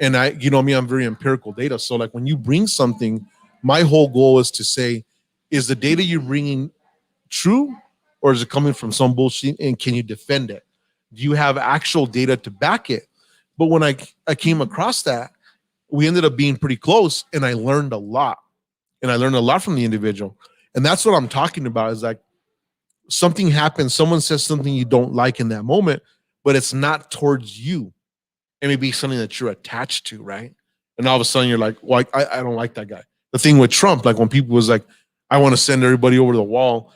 And I'm very empirical data. So like when you bring something, my whole goal is to say, is the data you're bringing true or is it coming from some bullshit? And can you defend it? Do you have actual data to back it? But when I came across that, we ended up being pretty close, and I learned a lot. And I learned a lot from the individual. And that's what I'm talking about, is like something happens, someone says something you don't like in that moment, but it's not towards you. It may be something that you're attached to, right? And all of a sudden you're like, well, I don't like that guy. The thing with Trump, like when people was like, I want to send everybody over the wall.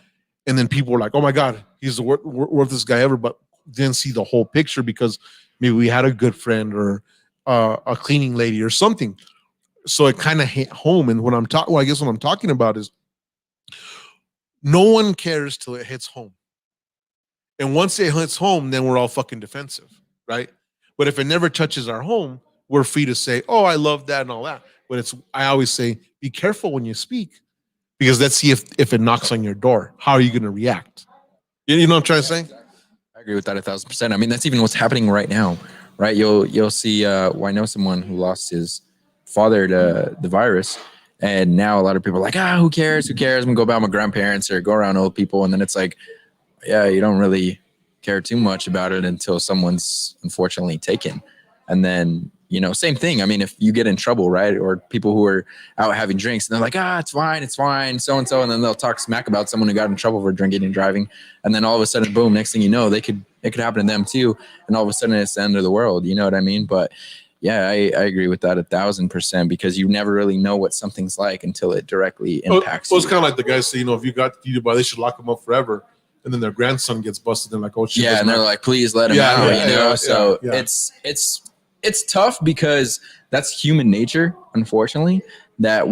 And then people were like, oh my God, he's the worthless guy ever, but didn't see the whole picture because maybe we had a good friend or a cleaning lady or something. So it kind of hit home. And what I'm talking, well, I guess what I'm talking about is no one cares till it hits home. And once it hits home, then we're all fucking defensive, right? But if it never touches our home, we're free to say, oh, I love that and all that. But I always say, be careful when you speak, because let's see if it knocks on your door. How are you going to react? You know what I'm trying to say? I agree with that 1,000%. I mean, that's even what's happening right now, right? You'll see. Well, I know someone who lost his father to the virus, and now a lot of people are like, who cares? Who cares? I'm gonna go about my grandparents or go around old people, and then it's like, yeah, you don't really care too much about it until someone's unfortunately taken, and then same thing. I mean, if you get in trouble, right, or people who are out having drinks, and they're like, it's fine, so and so, and then they'll talk smack about someone who got in trouble for drinking and driving, and then all of a sudden, boom, next thing you know, it could happen to them too, and all of a sudden it's the end of the world. You know what I mean? But yeah, I agree with that 1,000%, because you never really know what something's like until it directly impacts you. It's kind of like the guys say, if you got defeated by, they should lock them up forever. And then their grandson gets busted. And like, oh shit. Yeah, and they're like, please let him out. So it's tough, because that's human nature, unfortunately, that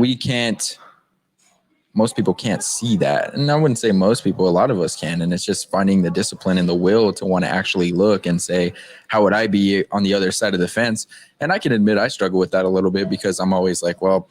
most people can't see that. And I wouldn't say most people, a lot of us can. And it's just finding the discipline and the will to want to actually look and say, how would I be on the other side of the fence? And I can admit I struggle with that a little bit, because I'm always like, well,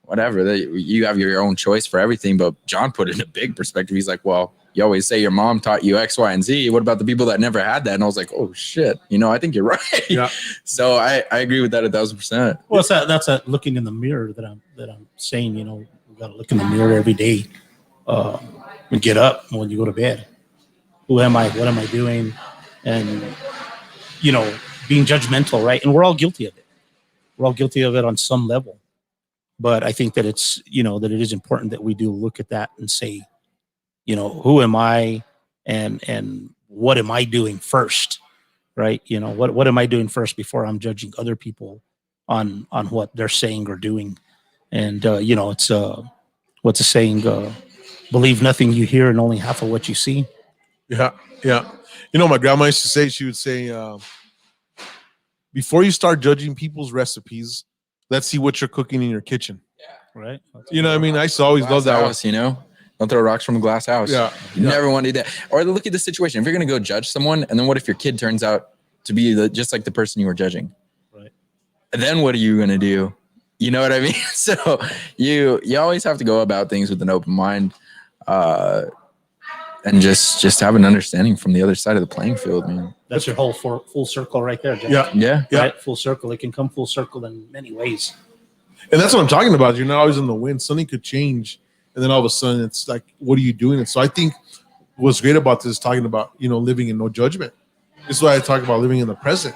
whatever, you have your own choice for everything. But John put it in a big perspective. He's like, well, you always say your mom taught you X, Y, and Z. What about the people that never had that? And I was like, oh shit, I think you're right. Yeah. So I agree with that 1,000%. Well, that's that looking in the mirror that I'm saying. We got to look in the mirror every day and get up when you go to bed. Who am I? What am I doing? And being judgmental, right? And we're all guilty of it. We're all guilty of it on some level. But I think that it's that it is important that we do look at that and say, who am I, and what am I doing first, right? What am I doing first before I'm judging other people on what they're saying or doing. And it's what's the saying? Believe nothing you hear and only half of what you see. Yeah. My grandma used to say, she would say, before you start judging people's recipes, let's see what you're cooking in your kitchen. Yeah. Right. What I mean? I used to always love that house, one. Don't throw rocks from a glass house. Yeah. You never want to do that. Or look at the situation. If you're going to go judge someone, and then what if your kid turns out to be just like the person you were judging? Right. And then what are you going to do? You know what I mean? So you always have to go about things with an open mind, and just have an understanding from the other side of the playing field, man. That's your whole full circle right there, Jeff. Yeah. Right? Full circle. It can come full circle in many ways. And that's what I'm talking about. You're not always in the wind. Something could change. And then all of a sudden it's like, what are you doing? And so I think what's great about this is talking about, living in no judgment. This is why I talk about living in the present.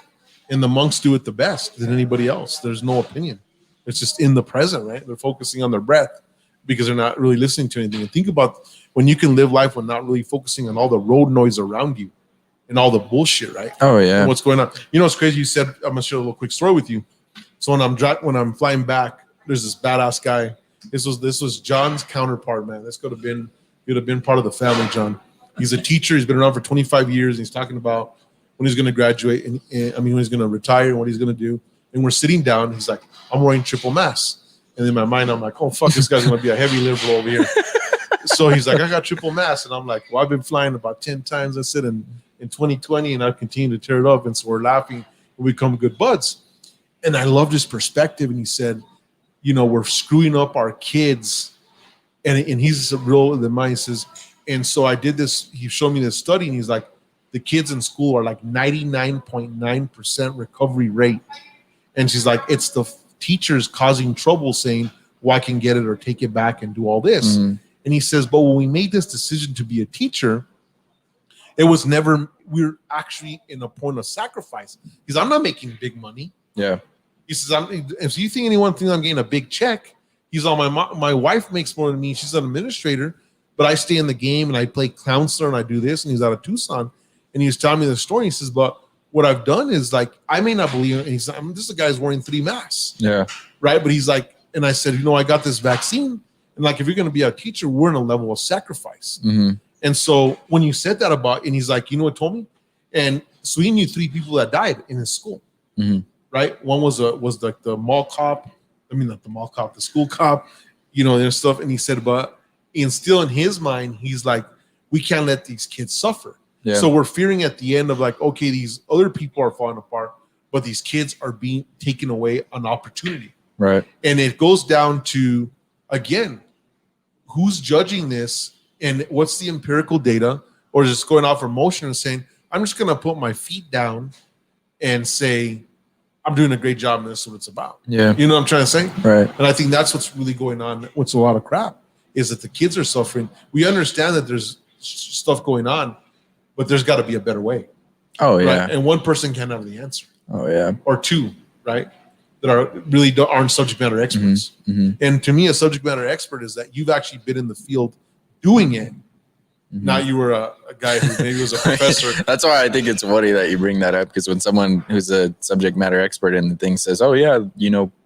And the monks do it the best than anybody else. There's no opinion. It's just in the present, right? They're focusing on their breath because they're not really listening to anything. And think about when you can live life when not really focusing on all the road noise around you and all the bullshit, right? Oh, yeah. And what's going on. It's crazy. You said, I'm going to share a little quick story with you. So when I'm flying back, there's this badass guy. This was John's counterpart, man. This could have been part of the family, John. He's a teacher. He's been around for 25 years. And he's talking about when he's going to graduate and when he's going to retire and what he's going to do. And we're sitting down. He's like, I'm wearing triple mass. And in my mind, I'm like, oh, fuck, this guy's going to be a heavy liberal over here. So he's like, I got triple mass. And I'm like, well, I've been flying about 10 times. I said in 2020, and I've continued to tear it up. And so we're laughing and we become good buds. And I loved his perspective. And he said, we're screwing up our kids. And he's real in the mind. He says, and so I did this. He showed me this study, and he's like, the kids in school are like 99.9% recovery rate. And she's like, it's the teachers causing trouble saying, well, I can get it or take it back and do all this. Mm-hmm. And he says, but when we made this decision to be a teacher, It was never, we're actually in a point of sacrifice. Because I'm not making big money. Yeah. He says, if you think anyone thinks I'm getting a big check, he's all, my wife makes more than me. She's an administrator, but I stay in the game and I play counselor and I do this. And he's out of Tucson. And he was telling me the story. He says, but what I've done is like, I may not believe it. And he's like, this guy's wearing 3 masks. Yeah. Right. But he's like, and I said, I got this vaccine. And like, if you're going to be a teacher, we're in a level of sacrifice. Mm-hmm. And so when you said that about, and he's like, you know what told me? And so he knew 3 people that died in his school. Mm-hmm. Right. One was like the mall cop. I mean, not the mall cop, the school cop, and stuff. And he said, but still in his mind, he's like, we can't let these kids suffer. Yeah. So we're fearing at the end of like, okay, these other people are falling apart, but these kids are being taken away an opportunity. Right. And it goes down to, again, who's judging this and what's the empirical data, or just going off emotion and saying, I'm just going to put my feet down and say, I'm doing a great job and this is what it's about. Yeah. You know what I'm trying to say? Right. And I think that's what's really going on. What's a lot of crap is that the kids are suffering. We understand that there's stuff going on, but there's got to be a better way. Oh, yeah. Right? And one person can't have the answer. Oh, yeah. Or 2, right? That aren't subject matter experts. Mm-hmm. And to me, a subject matter expert is that you've actually been in the field doing it. Mm-hmm. Not you were a guy who maybe was a professor. That's why I think it's funny that you bring that up, because when someone who's a subject matter expert in the thing says, oh, yeah,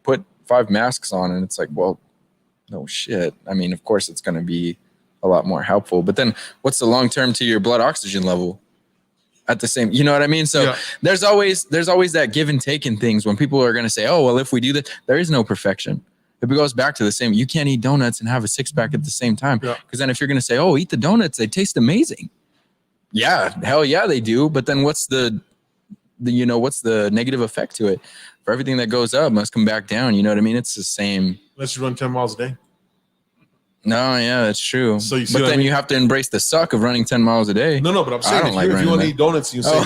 put 5 masks on, and it's like, well, no shit. I mean, of course, it's going to be a lot more helpful. But then what's the long term to your blood oxygen level? At the same, you know what I mean? So yeah. there's always that give and take in things when people are going to say, oh, well, if we do that, there is no perfection. If it goes back to the same, you can't eat donuts and have a 6-pack at the same time. Because then if you're going to say, oh, eat the donuts, they taste amazing. Yeah, hell yeah, they do. But then what's the negative effect to it? For everything that goes up must come back down. You know what I mean? It's the same. Unless you run 10 miles a day. No, yeah, that's true. So you see but what then I mean? you have to embrace the suck of running 10 miles a day. No, but I'm saying if you want to eat donuts, you say,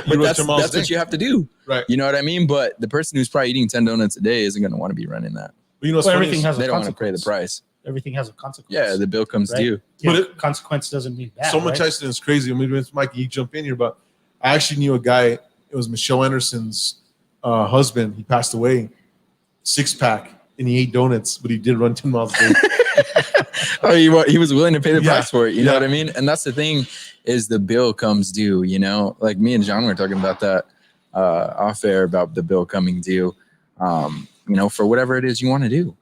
but that's what you have to do. Right. You know what I mean? But the person who's probably eating 10 donuts a day isn't going to want to be running that. But everything has a They don't want to pay the consequence. price. Everything has a consequence. Yeah, the bill comes Right? due. Yeah, But consequence doesn't mean bad. Someone right? Tyson is crazy. I mean, Mike, you jump in here, but I actually knew a guy. It was Michelle Anderson's husband. He passed away, 6-pack, and he ate donuts, but he did run 10 miles a day. Oh, he was willing to pay the Yeah. price for it. You know what I mean? And that's the thing, is the bill comes due. Like me and John were talking about that off air, about the bill coming due. For whatever it is you want to do.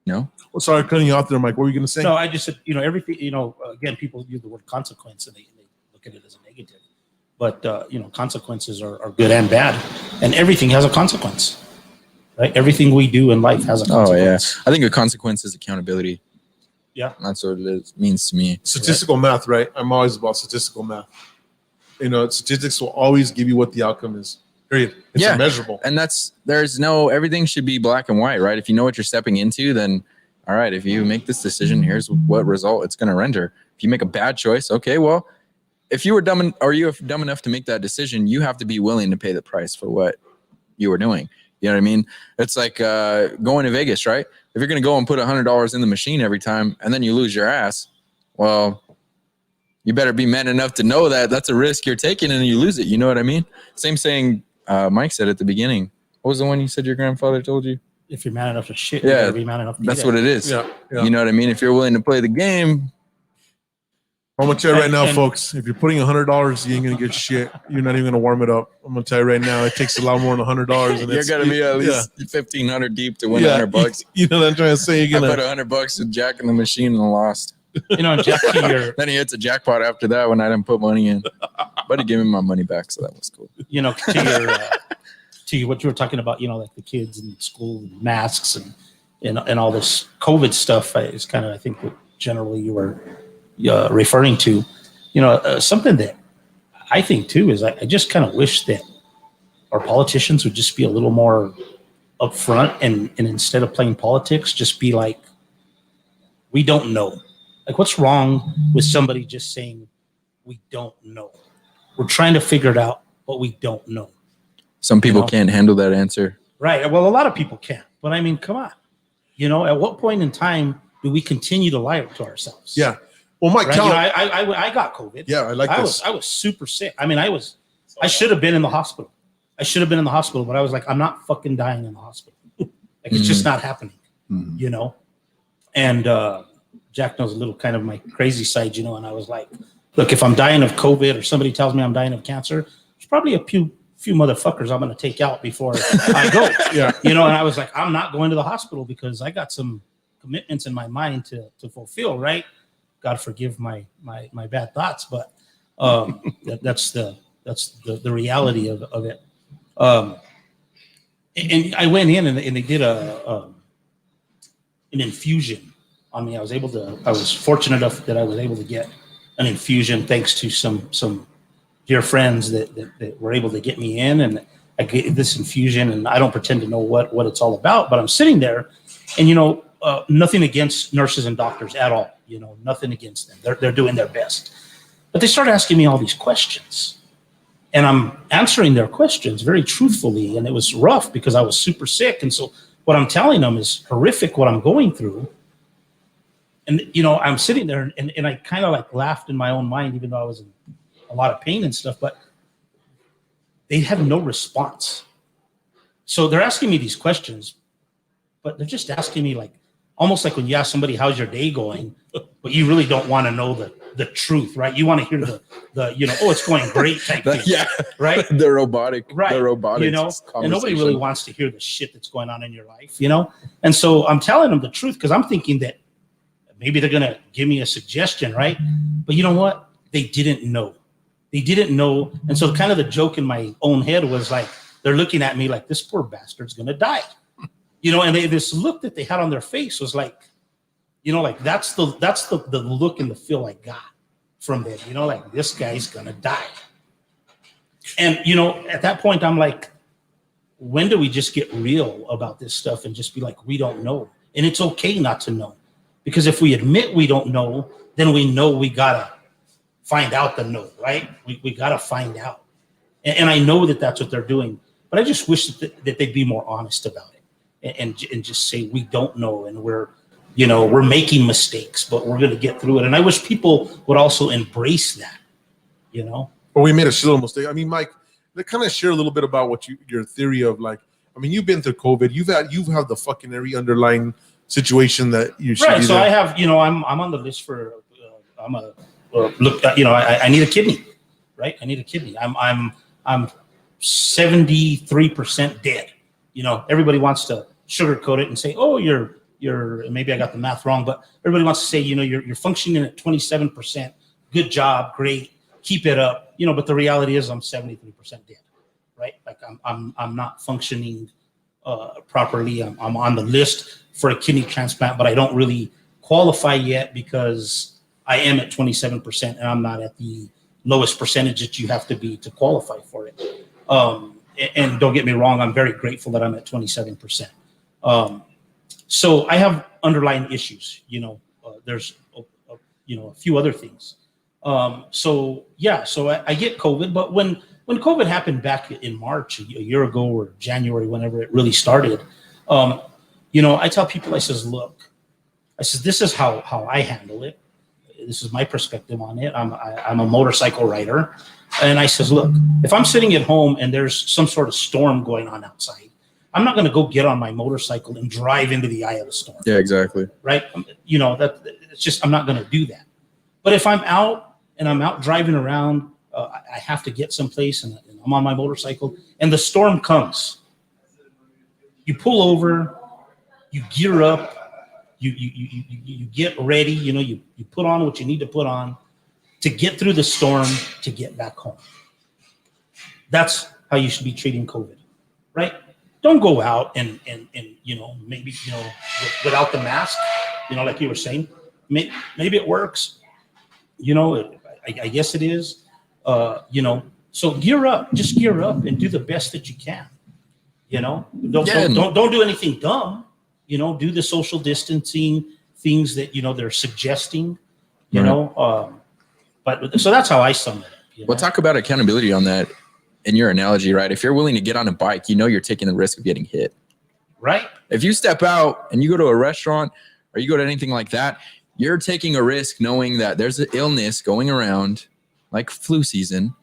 Well, sorry, cutting you off there, Mike. What were you going to say? No, I just said, everything, again, people use the word consequence and they look at it as a negative. But, consequences are good and bad. And everything has a consequence, right? Everything we do in life has a consequence. Oh, yeah. I think a consequence is accountability. Yeah. That's what it means to me. Statistical math, right? I'm always about statistical math. Statistics will always give you what the outcome is. Period. It's immeasurable. And everything should be black and white, right? If you know what you're stepping into, then all right, if you make this decision, here's what result it's going to render. If you make a bad choice, okay, well, if you were dumb enough to make that decision, you have to be willing to pay the price for what you were doing. You know what I mean? It's like going to Vegas, right? If you're going to go and put $100 in the machine every time and then you lose your ass, well, you better be man enough to know that that's a risk you're taking and you lose it. You know what I mean? Same saying Mike said at the beginning. What was the one you said your grandfather told you? If you're man enough to shit, Yeah, you gotta be man enough to That's get what it. it is. Yeah. You know what I mean? If you're willing to play the game. I'm going to tell you right now, And- folks, if you're putting $100, you ain't going to get shit. You're not even going to warm it up. I'm going to tell you right now, it takes a lot more than $100. And You're gonna be at least 1,500 deep to win $100. You know what I'm trying to say? I You're put going to. $100 with Jack in the machine and lost. And Jeff, to your, Then he hits a jackpot after that when I didn't put money in. But he gave me my money back, so that was cool. to what you were talking about, like the kids in school and masks and all this COVID stuff is kind of, I think, what generally you were referring to. Something that I think too is I just kind of wish that our politicians would just be a little more upfront and instead of playing politics, just be like, we don't know. Like, what's wrong with somebody just saying we don't know? We're trying to figure it out, but we don't know. Some people can't handle that answer. Right. Well, a lot of people can't. But I mean, come on. At what point in time do we continue to lie to ourselves? Yeah. Well, Mike, Right? tell You know, I got COVID. yeah, I like this. I was super sick. I mean, I should have been in the hospital. I should have been in the hospital, but I was like, I'm not fucking dying in the hospital. Like it's just not happening, you know? And Jack knows a little kind of my crazy side, you know, and I was like, look, if I'm dying of COVID or somebody tells me I'm dying of cancer, there's probably a few motherfuckers I'm going to take out before I go. Yeah. You know, and I was like, I'm not going to the hospital because I got some commitments in my mind to fulfill, right? God forgive my bad thoughts, but that's the reality of it. And I went in and they did an infusion on me. I was fortunate enough that I was able to get an infusion thanks to some dear friends that were able to get me in, and I get this infusion, and I don't pretend to know what it's all about, but I'm sitting there and, you know, nothing against nurses and doctors at all, you know, nothing against them. They're doing their best, but they started asking me all these questions. And I'm answering their questions very truthfully. And it was rough because I was super sick. And so what I'm telling them is horrific, what I'm going through. And, you know, I'm sitting there and I kind of like laughed in my own mind, even though I was in a lot of pain and stuff, but they had no response. So they're asking me these questions, but they're just asking me like, almost like when you ask somebody, how's your day going? But you really don't want to know the truth, right? You want to hear the you know, oh, it's going great type thing. Yeah. Right. The robotic, You know, and nobody really wants to hear the shit that's going on in your life, you know? And so I'm telling them the truth because I'm thinking that maybe they're going to give me a suggestion, right? But you know what? They didn't know. They didn't know. And so kind of the joke in my own head was like, they're looking at me like this poor bastard's going to die. You know, and this look that they had on their face was like, you know, like that's the look and the feel I got from them, you know, like this guy's gonna die. And, you know, at that point, I'm like, when do we just get real about this stuff and just be like, we don't know? And it's okay not to know. Because if we admit we don't know, then we know we gotta find out the no, right? We gotta find out. And I know that that's what they're doing, but I just wish that they'd be more honest about it. And just say we don't know and we're making mistakes, but we're going to get through it. And I wish people would also embrace that, you know. Well, we made a little mistake. I mean, Mike, kind of share a little bit about what your theory of like. I mean, you've been through COVID. You've had the fucking every underlying situation that you should. Right. So I have, you know, I'm on the list for. You know, I need a kidney, right? I need a kidney. I'm 73% dead. You know, everybody wants to sugarcoat it and say, oh, you're maybe I got the math wrong, but everybody wants to say, you know, you're functioning at 27%. Good job, great, keep it up. You know, but the reality is I'm 73% dead, right? Like I'm not functioning properly. I'm on the list for a kidney transplant, but I don't really qualify yet because I am at 27% and I'm not at the lowest percentage that you have to be to qualify for it. And don't get me wrong, I'm very grateful that I'm at 27%. So I have underlying issues, you know, there's, you know, a few other things. So I get COVID, but when COVID happened back in March, a year ago or January, whenever it really started, you know, I tell people, I says, this is how I handle it. This is my perspective on it. I'm a motorcycle rider. And I says, look, if I'm sitting at home and there's some sort of storm going on outside, I'm not going to go get on my motorcycle and drive into the eye of the storm. Yeah, exactly. Right. You know, it's just, I'm not going to do that. But if I'm out and I'm out driving around, I have to get someplace and I'm on my motorcycle and the storm comes. You pull over, you gear up, you get ready, you know, you put on what you need to put on to get through the storm, to get back home. That's how you should be treating COVID, right? Don't go out and you know, maybe, you know, without the mask, you know, like you were saying, maybe it works, you know, I guess it is, you know, so gear up, just gear up and do the best that you can, you know, don't do anything dumb, you know, do the social distancing things that, you know, they're suggesting, you know, but so that's how I sum it up. You know? Well, talk about accountability on that in your analogy, right? If you're willing to get on a bike, you know you're taking the risk of getting hit. Right. If you step out and you go to a restaurant or you go to anything like that, you're taking a risk knowing that there's an illness going around like flu season,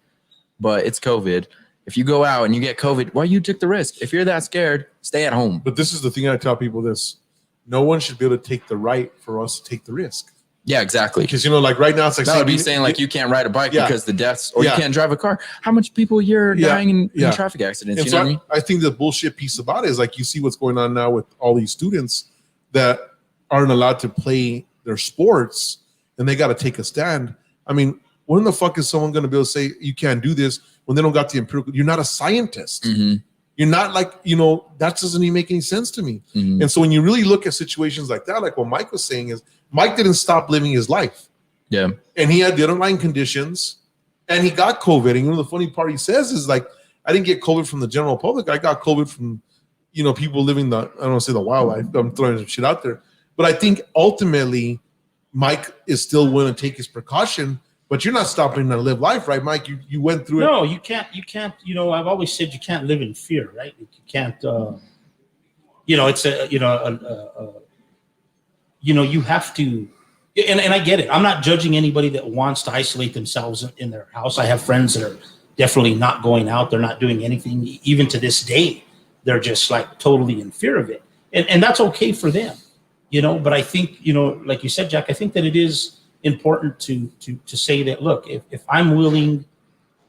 but it's COVID. If you go out and you get COVID, well, you took the risk. If you're that scared, stay at home. But this is the thing I tell people this. No one should be able to take the right for us to take the risk. Yeah, exactly. Because, you know, like right now, it's like That would be saying like you can't ride a bike Yeah. because the deaths, or Yeah. you can't drive a car. How much people here are Yeah. dying in Yeah. traffic accidents? And You so know what I mean? I think the bullshit piece about it is like you see what's going on now with all these students that aren't allowed to play their sports and they got to take a stand. I mean, when the fuck is someone going to be able to say you can't do this when they don't got the empirical? You're not a scientist. Mhm. You're not like, you know, that doesn't even make any sense to me. Mhm. And so when you really look at situations like that, like what Mike was saying is Mike didn't stop living his life. Yeah. And he had the underlying conditions and he got COVID. And you know, the funny part he says is like, I didn't get COVID from the general public. I got COVID from, you know, people living the, I don't want to say the wildlife. I'm throwing some shit out there. But I think ultimately Mike is still willing to take his precaution, but you're not stopping to live life, right, Mike? You went through it. No, you can't. You know, I've always said you can't live in fear, right? You can't. You know, it's a. You know, you know, you have to. And I get it. I'm not judging anybody that wants to isolate themselves in their house. I have friends that are definitely not going out. They're not doing anything. Even to this day, they're just like totally in fear of it, and that's okay for them. You know, but I think, you know, like you said, Jack, I think that it is important to say that, look, if I'm willing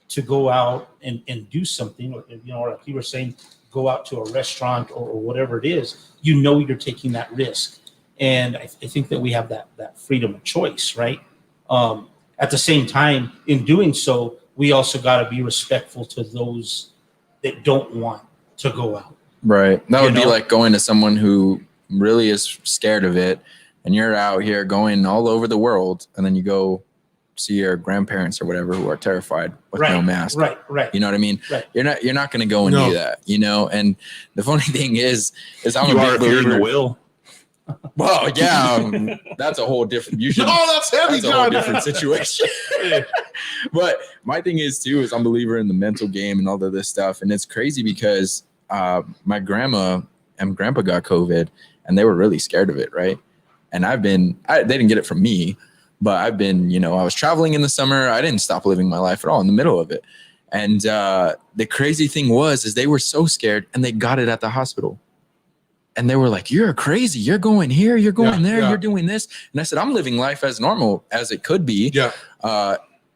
to go out and do something, or, you know, or like you were saying, go out to a restaurant or whatever it is, you know, you're taking that risk. And I think that we have that freedom of choice, right? At the same time, in doing so, we also got to be respectful to those that don't want to go out. Right. That would You be know? like going to someone who really is scared of it, and you're out here going all over the world, and then you go see your grandparents or whatever who are terrified with no mask. Right. You know what I mean? Right. You're not going to go and No. do that, you know? And the funny thing is I'm You a are big if you're in the believer. will. Well, yeah, that's a whole different, you should, Oh, that's heavy, that's a whole John. different situation. But my thing is too, is I'm a believer in the mental game and all of this stuff. And it's crazy because my grandma and grandpa got COVID and they were really scared of it. Right. And they didn't get it from me, but I've been, you know, I was traveling in the summer. I didn't stop living my life at all in the middle of it. And the crazy thing is they were so scared and they got it at the hospital. And they were like, you're crazy. You're going here. You're going there. yeah. You're doing this. And I said, I'm living life as normal as it could be. Yeah.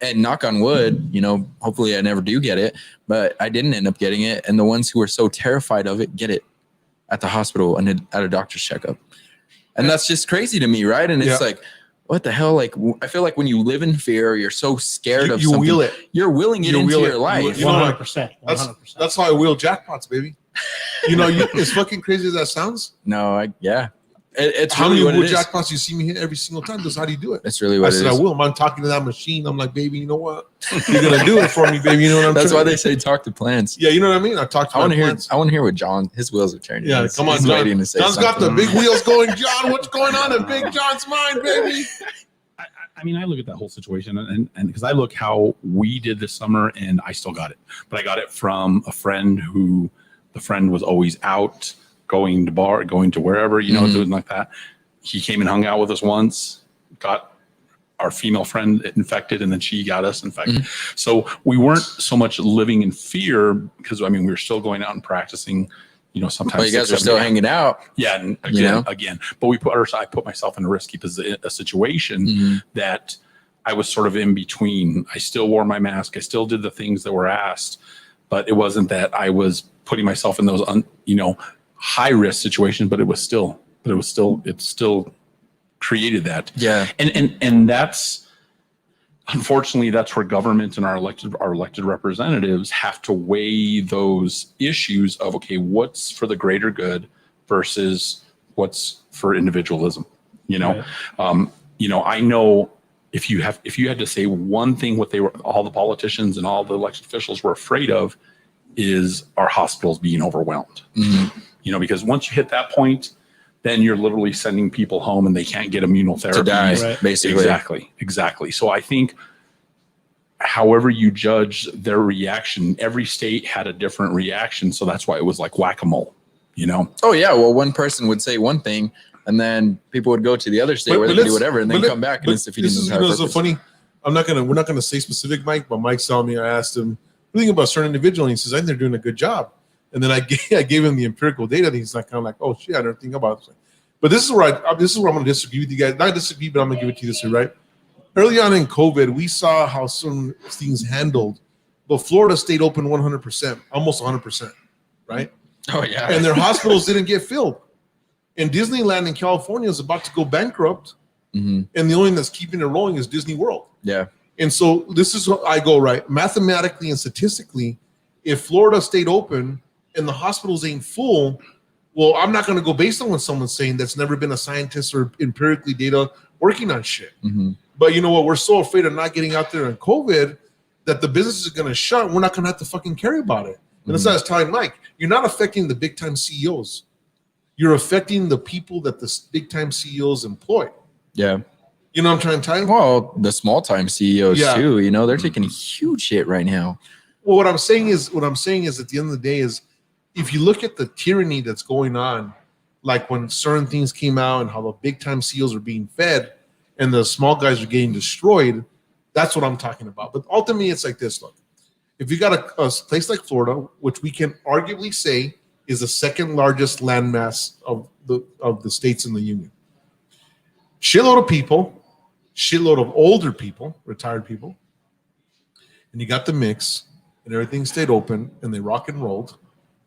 And knock on wood, you know, hopefully I never do get it, but I didn't end up getting it. And the ones who are so terrified of it get it at the hospital and at a doctor's checkup. And that's just crazy to me, right? And it's Yeah. like, what the hell? Like, I feel like when you live in fear, you're so scared of You something. wheel it. You're willing it You into wheel your it. life. You know, 100%. That's 100%. that's how I wheel jackpots, baby. You know, as fucking crazy as that sounds. Yeah. It's How really many what wheel it is. jackpots you see me hit every single time? Just how do you do it? That's really I what it said, I is. will. I'm talking to that machine. I'm like, baby, you know what? You're gonna do it for me, baby. You know what I'm That's trying why to- they say talk to plants. Yeah, you know what I mean? I talked to I want my to hear. plants. I want to hear what John. His wheels are turning. Yeah, He's- come on, he's John. waiting to say John's got the something. big wheels going. John, what's going on in Big John's mind, baby? I mean, I look at that whole situation and because I look how we did this summer and I still got it, but I got it from a friend who the friend was always out going to bar, going to wherever, you know, Mhm. doing like that. He came and hung out with us once, got our female friend infected, and then she got us infected. So we weren't so much living in fear because, I mean, we were still going out and practicing, you know, sometimes. But you guys 6, are still 7, hanging out. Yeah, and You know? again, but I put myself in a risky a situation Mhm. that I was sort of in between. I still wore my mask. I still did the things that were asked, but it wasn't that I was putting myself in those, high risk situations. But it still created that. Yeah. And that's, unfortunately, that's where government and our elected representatives have to weigh those issues of, okay, what's for the greater good versus what's for individualism, you know? I know if you had to say one thing, all the politicians and all the elected officials were afraid of is our hospitals being overwhelmed, because once you hit that point, then you're literally sending people home and they can't get immunotherapy. To die, Right. basically. Exactly. So I think however you judge their reaction, every state had a different reaction. So that's why it was like whack-a-mole, you know? Oh yeah. Well, one person would say one thing, and then people would go to the other state where they could do whatever, and then come back, and it's defeating the entire purpose. So funny. We're not gonna say specific, Mike, but Mike saw me. I asked him, "What do you think about a certain individual?" And he says, "I think they're doing a good job." And then I gave him the empirical data, and he's like, kind of like, "Oh shit, I never think about it." But this is where I'm going to disagree with you guys. Not disagree, but I'm going to give it to you this way, right? Early on in COVID, we saw how some things handled, but Florida stayed open 100%, almost 100%, right? Oh yeah, and their hospitals didn't get filled. And Disneyland in California is about to go bankrupt, and the only thing that's keeping it rolling is Disney World. Yeah. And so this is what I go, right? Mathematically and statistically, if Florida stayed open and the hospitals ain't full, well, I'm not going to go based on what someone's saying that's never been a scientist or empirically data working on shit. But you know what? We're so afraid of not getting out there in COVID that the business is going to shut. We're not going to have to fucking care about it. And that's what I was telling Mike. You're not affecting the big time CEOs. You're affecting the people that the big time CEOs employ. Yeah. You know what I'm trying to tell you? Well, the small time CEOs too, you know, they're taking a huge hit right now. Well, what I'm saying is at the end of the day is, if you look at the tyranny that's going on, like when certain things came out and how the big time CEOs are being fed and the small guys are getting destroyed, that's what I'm talking about. But ultimately, it's like this. Look, if you got a place like Florida, which we can arguably say is the second largest landmass of the states in the union, shitload of people, shitload of older people, retired people, and you got the mix, and everything stayed open, and they rock and rolled.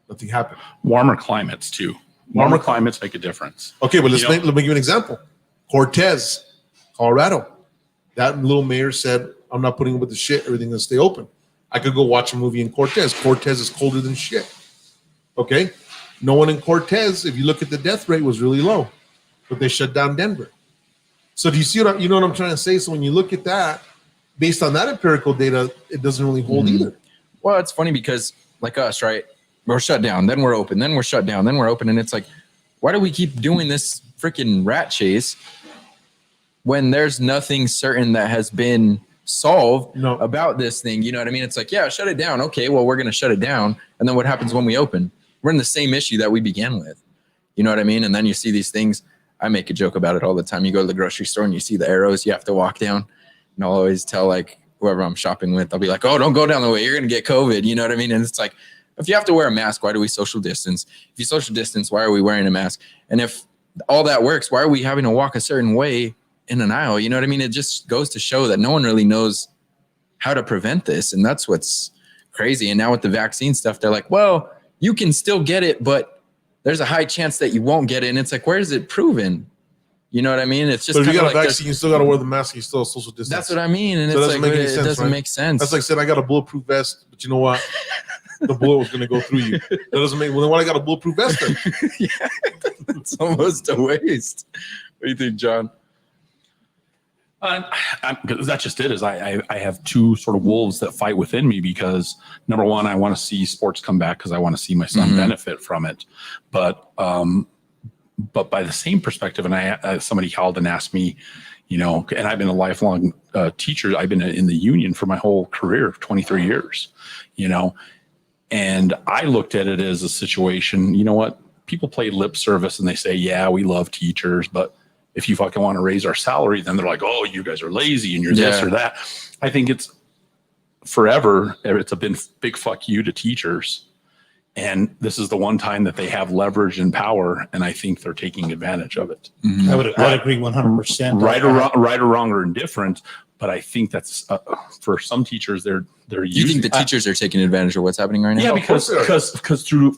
Nothing happened. Warmer climates too. Warmer climates make a difference. Okay, but let me give you an example. Cortez, Colorado. That little mayor said, "I'm not putting up with the shit. Everything's gonna stay open." I could go watch a movie in Cortez. Cortez is colder than shit. Okay, no one in Cortez, if you look at the death rate, was really low, but they shut down Denver. So do you see what you know what I'm trying to say? So when you look at that, based on that empirical data, it doesn't really hold either. Well, it's funny because like us, right? We're shut down, then we're open, then we're shut down, then we're open. And it's like, why do we keep doing this freaking rat chase when there's nothing certain that has been solved about this thing? You know what I mean? It's like, yeah, shut it down. Okay, well, we're going to shut it down. And then what happens when we open? We're in the same issue that we began with. You know what I mean? And then you see these things. I make a joke about it all the time. You go to the grocery store and you see the arrows you have to walk down. And I'll always tell like whoever I'm shopping with, I'll be like, oh, don't go down the way. You're going to get COVID. You know what I mean? And it's like, if you have to wear a mask, why do we social distance? If you social distance, why are we wearing a mask? And if all that works, why are we having to walk a certain way in an aisle? You know what I mean? It just goes to show that no one really knows how to prevent this. And that's what's crazy. And now with the vaccine stuff, they're like, well, you can still get it, but there's a high chance that you won't get it. And it's like, where is it proven? You know what I mean? It's just. But if you got a vaccine, you still got to wear the mask. You still social distance. That's what I mean. And so it's like, it doesn't make sense. That's like saying I got a bulletproof vest, but you know what? The bullet was going to go through you. That doesn't make. Well, then why I got a bulletproof vest then? Yeah, it's almost a waste. What do you think, John? That's just it. Is I have two sort of wolves that fight within me because number one, I want to see sports come back because I want to see my son benefit from it, but by the same perspective, and somebody called and asked me, you know, and I've been a lifelong teacher. I've been in the union for my whole career of 23 years, you know. And I looked at it as a situation, you know what? People play lip service and they say, yeah, we love teachers, but if you fucking want to raise our salary, then they're like, oh, you guys are lazy and you're this or that. I think it's forever. It's a big fuck you to teachers. And this is the one time that they have leverage and power. And I think they're taking advantage of it. I would agree 100%. Right or wrong or indifferent. But I think that's for some teachers, they're using. You think the teachers are taking advantage of what's happening right now? Yeah, because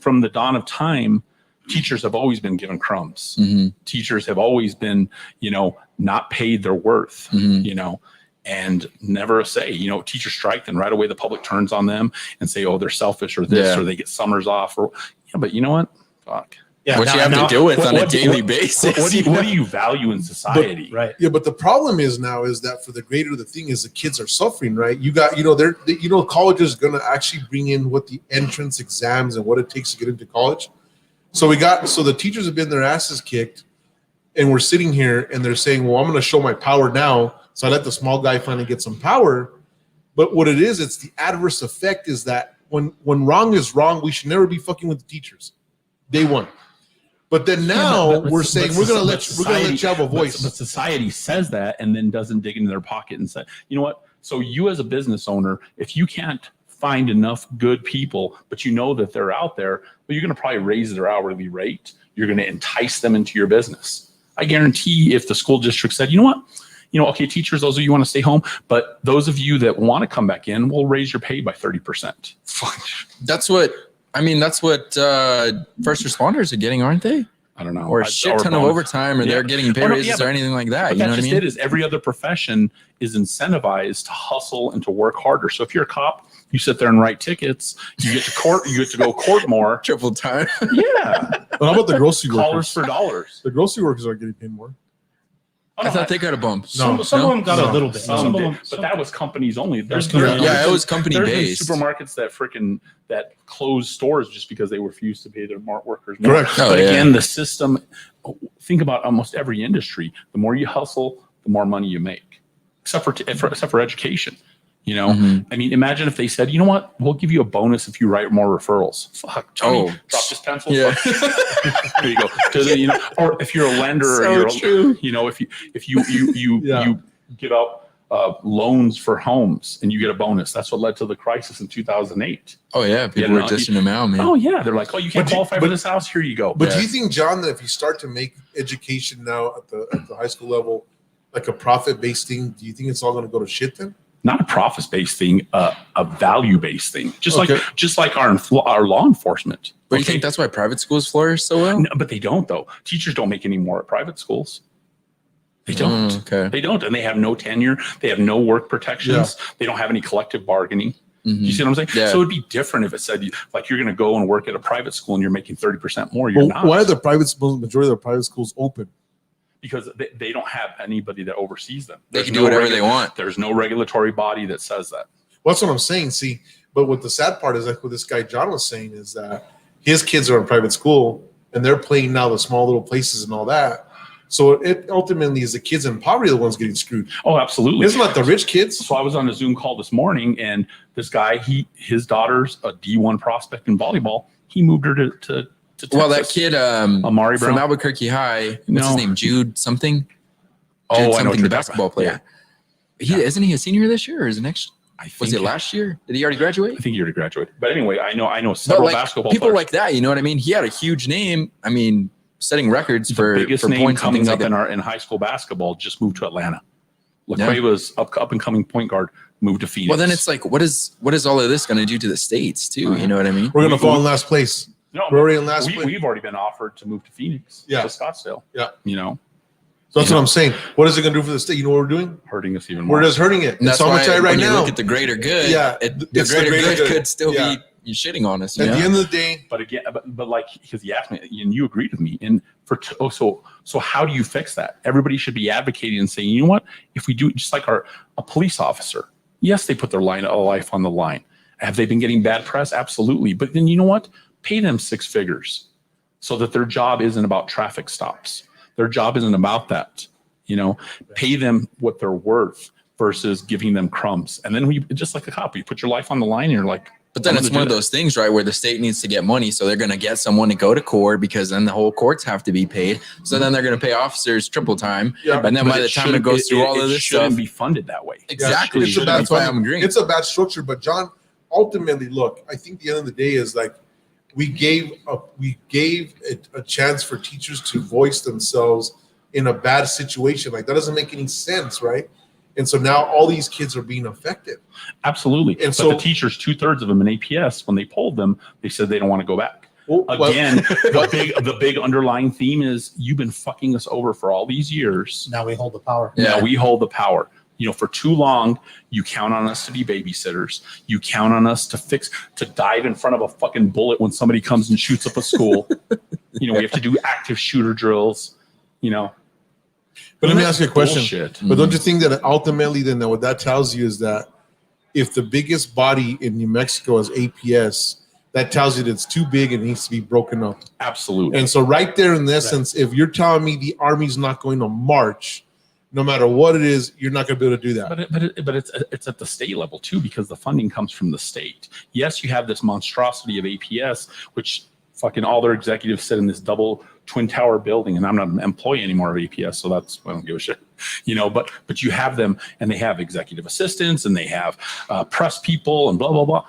from the dawn of time, teachers have always been given crumbs. Teachers have always been, you know, not paid their worth, you know, and never a say. You know, teachers strike, and right away the public turns on them and say, oh, they're selfish or this, or they get summers off. Or but you know what? Fuck. Yeah, what you have to deal with on a daily basis. What do you value in society? Right. Yeah, but the problem is now is that for the greater the thing is the kids are suffering, right? You got, you know, college is going to actually bring in what the entrance exams and what it takes to get into college. So the teachers have been their asses kicked, and we're sitting here and they're saying, well, I'm going to show my power now. So I let the small guy finally get some power. But what it is, it's the adverse effect is that when wrong is wrong, we should never be fucking with the teachers. Day one. But then now but we're saying we're going to let you have a But voice. society says that and then doesn't dig into their pocket and say, you know what? So you as a business owner, if you can't find enough good people, but you know that they're out there, well, you're going to probably raise their hourly rate. You're going to entice them into your business. I guarantee if the school district said, you know what? Okay, teachers, those of you want to stay home, but those of you that want to come back in, we'll raise your pay by 30%. That's what first responders are getting, aren't they? I don't know. Or a shit ton of overtime, or they're getting pay raises or anything like that. But You know that's what I just mean? it. Is every other profession is incentivized to hustle and to work harder. So if you're a cop, you sit there and write tickets. You get to court. You get to go court more. Triple time. Yeah. But how about the grocery Dollars workers? for dollars. The grocery workers are getting paid more. I thought they got a bump. Some of them got a little bit. Some did, but that was companies only. There's Yeah, it was company there's been based. supermarkets that closed stores just because they refused to pay their workers more. Correct. Oh, But yeah. again, the system. Think about almost every industry. The more you hustle, the more money you make. Except for education. Mm-hmm. I mean, imagine if they said, you know what, we'll give you a bonus if you write more referrals. Fuck, Johnny, drop this pencil. Yeah. There you go. Or if you're a lender, So or you're, true. if you Yeah. you give out loans for homes and you get a bonus. That's what led to the crisis in 2008. Oh yeah, people Yeah, were dishing them out, man. Oh yeah, they're like, oh, you can't But you- qualify for this house. Here you go. But do Yeah. you think, John, that if you start to make education now at the high school level like a profit-based thing, do you think it's all going to go to shit then? Not a profit-based thing, a value-based thing. Just Okay. like our law enforcement. But you think that's why private schools flourish so well? No, but they don't though. Teachers don't make any more at private schools. They don't. Okay. They don't, and they have no tenure. They have no work protections. They don't have any collective bargaining. You see what I'm saying? Yeah. So it'd be different if it said like you're going to go and work at a private school and you're making 30% more. You're Well, not. why are the private schools, majority of the private schools open? Because they don't have anybody that oversees them. They There's can do whatever they want. There's no regulatory body that says that. Well, that's what I'm saying. See, but what the sad part is, like what this guy John was saying, is that his kids are in private school and they're playing now the small little places and all that. So it ultimately is the kids in poverty the ones getting screwed. Oh, absolutely. It's not the rich kids. So I was on a Zoom call this morning, and this guy, his daughter's a D1 prospect in volleyball. He moved her to Texas. Well, that kid Amari from Brown? Albuquerque High, what's No. his name? Jude something? Jude Oh, I know what something, you're the talking basketball about. player. Isn't he a senior this year or is it next? I Was think- it last year? Did he already graduate? I think he already graduated. But anyway, I know But several like basketball people players. like that, you know what I mean? He had a huge name. I mean, setting records for Biggest name points and coming things up like that. in high school basketball just moved to Atlanta. LaQuava's up and coming point guard moved to Phoenix. Well, then it's like, what is all of this going to do to the states too? You know what I mean? We're going to fall in last place. no, We're already in last place. we've already been offered to move to Phoenix. Yeah. To Scottsdale. Yeah. So That's what I'm saying. What is it going to do for the state? You know what we're doing? hurting us even more. We're just hurting it. And That's that's how why much I right when you now. look at the greater good, Yeah, the it's the greater greater good good. could still Yeah. be you shitting on us. At You know? the end of the day, But again, but like because he asked me, and you agreed with me, and so how do you fix that? Everybody should be advocating and saying, you know what? If we do just like a police officer, yes, they put their life on the line. Have they been getting bad press? Absolutely. But then you know what? Pay them 6 figures so that their job isn't about traffic stops. Their job isn't about that. Pay them what they're worth versus giving them crumbs. And then just like a cop, you put your life on the line and you're like, But then I'm it's gonna one of do that. those things, right, where the state needs to get money, so they're going to get someone to go to court because then the whole courts have to be paid. So then they're going to pay officers triple time, Yeah, and then But by the time it shouldn't- goes through all of this shouldn't stuff, be funded that way. exactly. it's a bad That's why funding. I'm agreeing. It's a bad structure. But John, ultimately, look, I think the end of the day is like we gave a chance for teachers to voice themselves in a bad situation. Like that doesn't make any sense, right? And so now all these kids are being affected. Absolutely. And But so- the teachers, 2/3 of them in APS, when they polled them, they said they don't want to go back. Well, Again, the big underlying theme is you've been fucking us over for all these years. Now we hold the power. Yeah. Now we hold the power. For too long, you count on us to be babysitters. You count on us to dive in front of a fucking bullet when somebody comes and shoots up a school. We have to do active shooter drills. But let me ask you a question. Bullshit. But don't you think that ultimately, then what that tells you is that if the biggest body in New Mexico is APS, that tells you that it's too big and needs to be broken up. Absolutely. And so, right there, in essence, if you're telling me the Army's not going to march, no matter what it is, you're not going to be able to do that. But it's at the state level too, because the funding comes from the state. Yes, you have this monstrosity of APS, which fucking all their executives sit in this double twin tower building, and I'm not an employee anymore of APS, so that's, I don't give a shit, but you have them, and they have executive assistants, and they have press people and blah, blah, blah.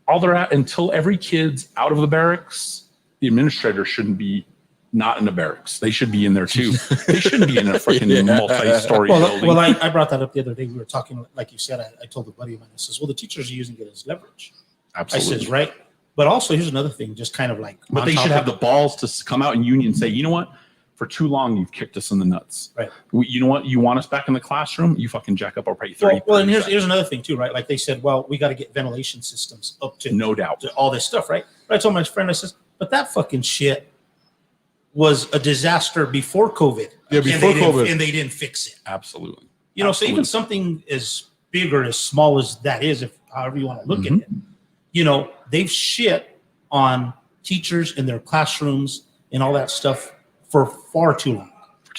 All they're at, until every kid's out of the barracks, the administrator shouldn't be not in the barracks. They should be in there too. They shouldn't be in a freaking multi-story building. Well, I brought that up the other day. We were talking, like you said, I told a buddy of mine, I says, well, the teachers are using it as leverage. Absolutely. I says, right. But also, here's another thing, just kind of like, but they should have the balls to come out in union and say, you know what? For too long, you've kicked us in the nuts. Right. You know what? You want us back in the classroom? You fucking jack up our pay 30. Well, and here's another thing too, right? Like they said, well, we got to get ventilation systems up to no doubt to all this stuff, right? But I told my friend, I says, but that fucking shit was a disaster before COVID. Yeah, before COVID. And they didn't fix it. Absolutely. So even something as big or as small as that is, if however you want to look at it, they've shit on teachers in their classrooms and all that stuff for far too long.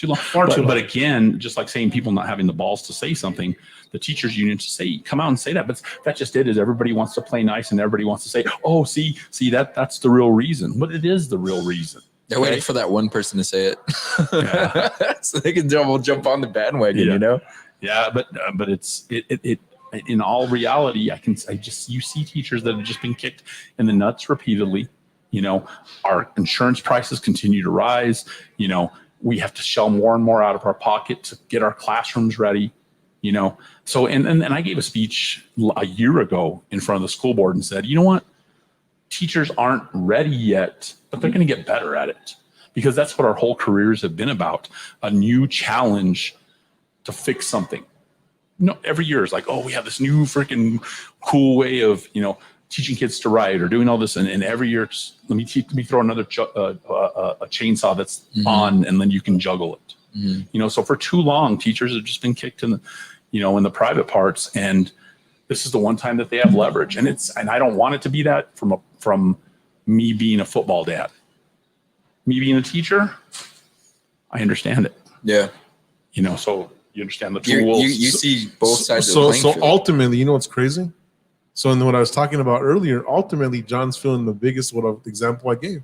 But again, just like saying people not having the balls to say something, the teachers union to say, come out and say that. But that just it is everybody wants to play nice and everybody wants to say, oh, see that's the real reason. But it is the real reason. They're waiting for that one person to say it, so they can jump on the bandwagon. Yeah, but it's in all reality, you see teachers that have just been kicked in the nuts repeatedly. Our insurance prices continue to rise. We have to shell more and more out of our pocket to get our classrooms ready. So and I gave a speech a year ago in front of the school board and said, you know what? Teachers aren't ready yet, but they're going to get better at it, because that's what our whole careers have been about, a new challenge to fix something. Every year is like, oh, we have this new freaking cool way of, teaching kids to write or doing all this. And every year, let me throw another a chainsaw that's on, and then you can juggle it. So for too long, teachers have just been kicked in the, in the private parts. And this is the one time that they have leverage. And I don't want it to be that from me being a football dad. Me being a teacher, I understand it. Yeah. So you understand the tools. You see both sides of the playing field. Ultimately, you know what's crazy? So in what I was talking about earlier, ultimately, John's feeling the biggest example I gave.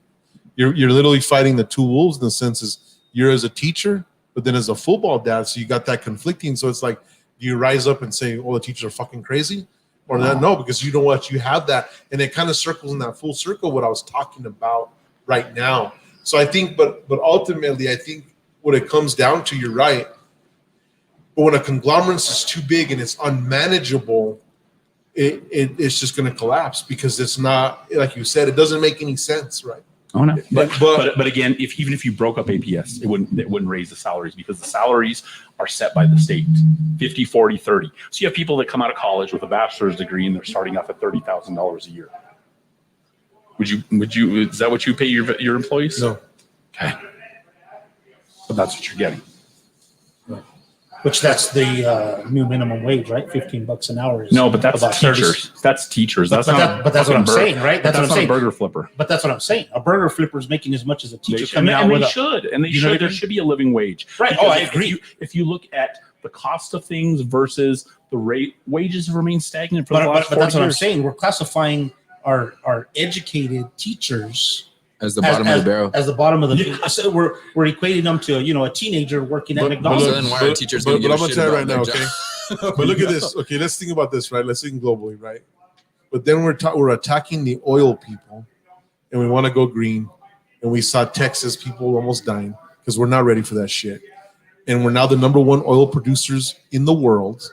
You're literally fighting the two wolves in the sense is you're as a teacher, but then as a football dad, so you got that conflicting. So it's like, do you rise up and say, oh, the teachers are fucking crazy? Or no, because you know what? You have that. And it kind of circles in that full circle what I was talking about right now. So I think, but ultimately, I think what it comes down to, you're right. But when a conglomerate is too big and it's unmanageable, it's just going to collapse, because it's not, like you said, it doesn't make any sense, right? Oh no, but again, even if you broke up APS, it wouldn't raise the salaries, because the salaries are set by the state, 50, 40, 30. So you have people that come out of college with a bachelor's degree and they're starting off at $30,000 a year. Would you? Is that what you pay your employees? No. Okay, but that's what you're getting. Which that's the new minimum wage, right? $15 an hour. No, but that's teachers. That's teachers. That's not. But that's what I'm saying, right? That's what I'm saying. A burger flipper. But that's what I'm saying. A burger flipper is making as much as a teacher. They should. There should be a living wage. Right. Because I agree. If you look at the cost of things versus the rate, wages have remained stagnant for the last 40 years. But that's what I'm saying. We're classifying our educated teachers as the bottom of the barrel. As the bottom of the so we're equating them to a teenager working at McDonald's. So then why are teachers going to give a shit about their job? But look at this. Okay, let's think about this, right? Let's think globally, right? But then we're attacking the oil people, and we want to go green, and we saw Texas people almost dying because we're not ready for that shit. And we're now the number one oil producers in the world,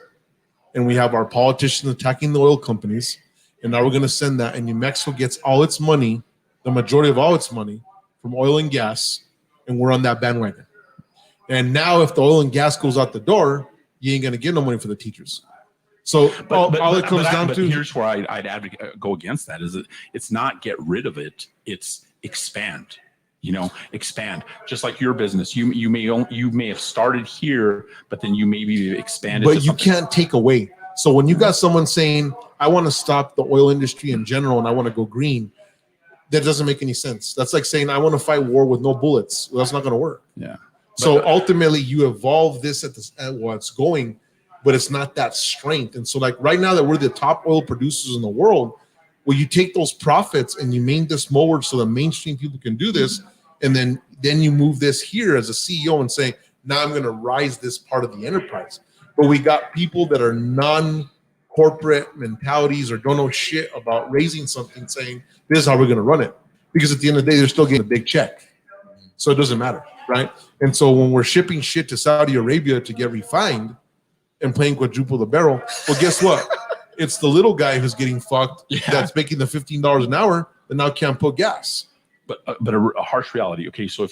and we have our politicians attacking the oil companies, and now we're going to send that, and New Mexico gets all its money, the majority of all its money, from oil and gas, and we're on that bandwagon. And now if the oil and gas goes out the door, you ain't going to get no money for the teachers. So all it comes down to... Here's where I'd advocate, go against that, is that it's not get rid of it, it's expand. Expand. Just like your business, you may have started here, but then you maybe expanded. But you can't take away. So when you got someone saying, I want to stop the oil industry in general and I want to go green, that doesn't make any sense. That's like saying, I want to fight war with no bullets. Well, that's not going to work. Yeah. So ultimately, you evolve this at it's going, but it's not that strength. And so, like right now that we're the top oil producers in the world, Well, you take those profits and you main this forward so the mainstream people can do this, and then you move this here as a CEO and say, now I'm going to rise this part of the enterprise. But we got people that are non-corporate mentalities or don't know shit about raising something saying, this is how we're going to run it. Because at the end of the day, they're still getting a big check. So it doesn't matter, right? And so when we're shipping shit to Saudi Arabia to get refined and paying quadruple the barrel, well, guess what? It's the little guy who's getting fucked that's making the $15 an hour and now can't put gas. But a harsh reality. Okay, so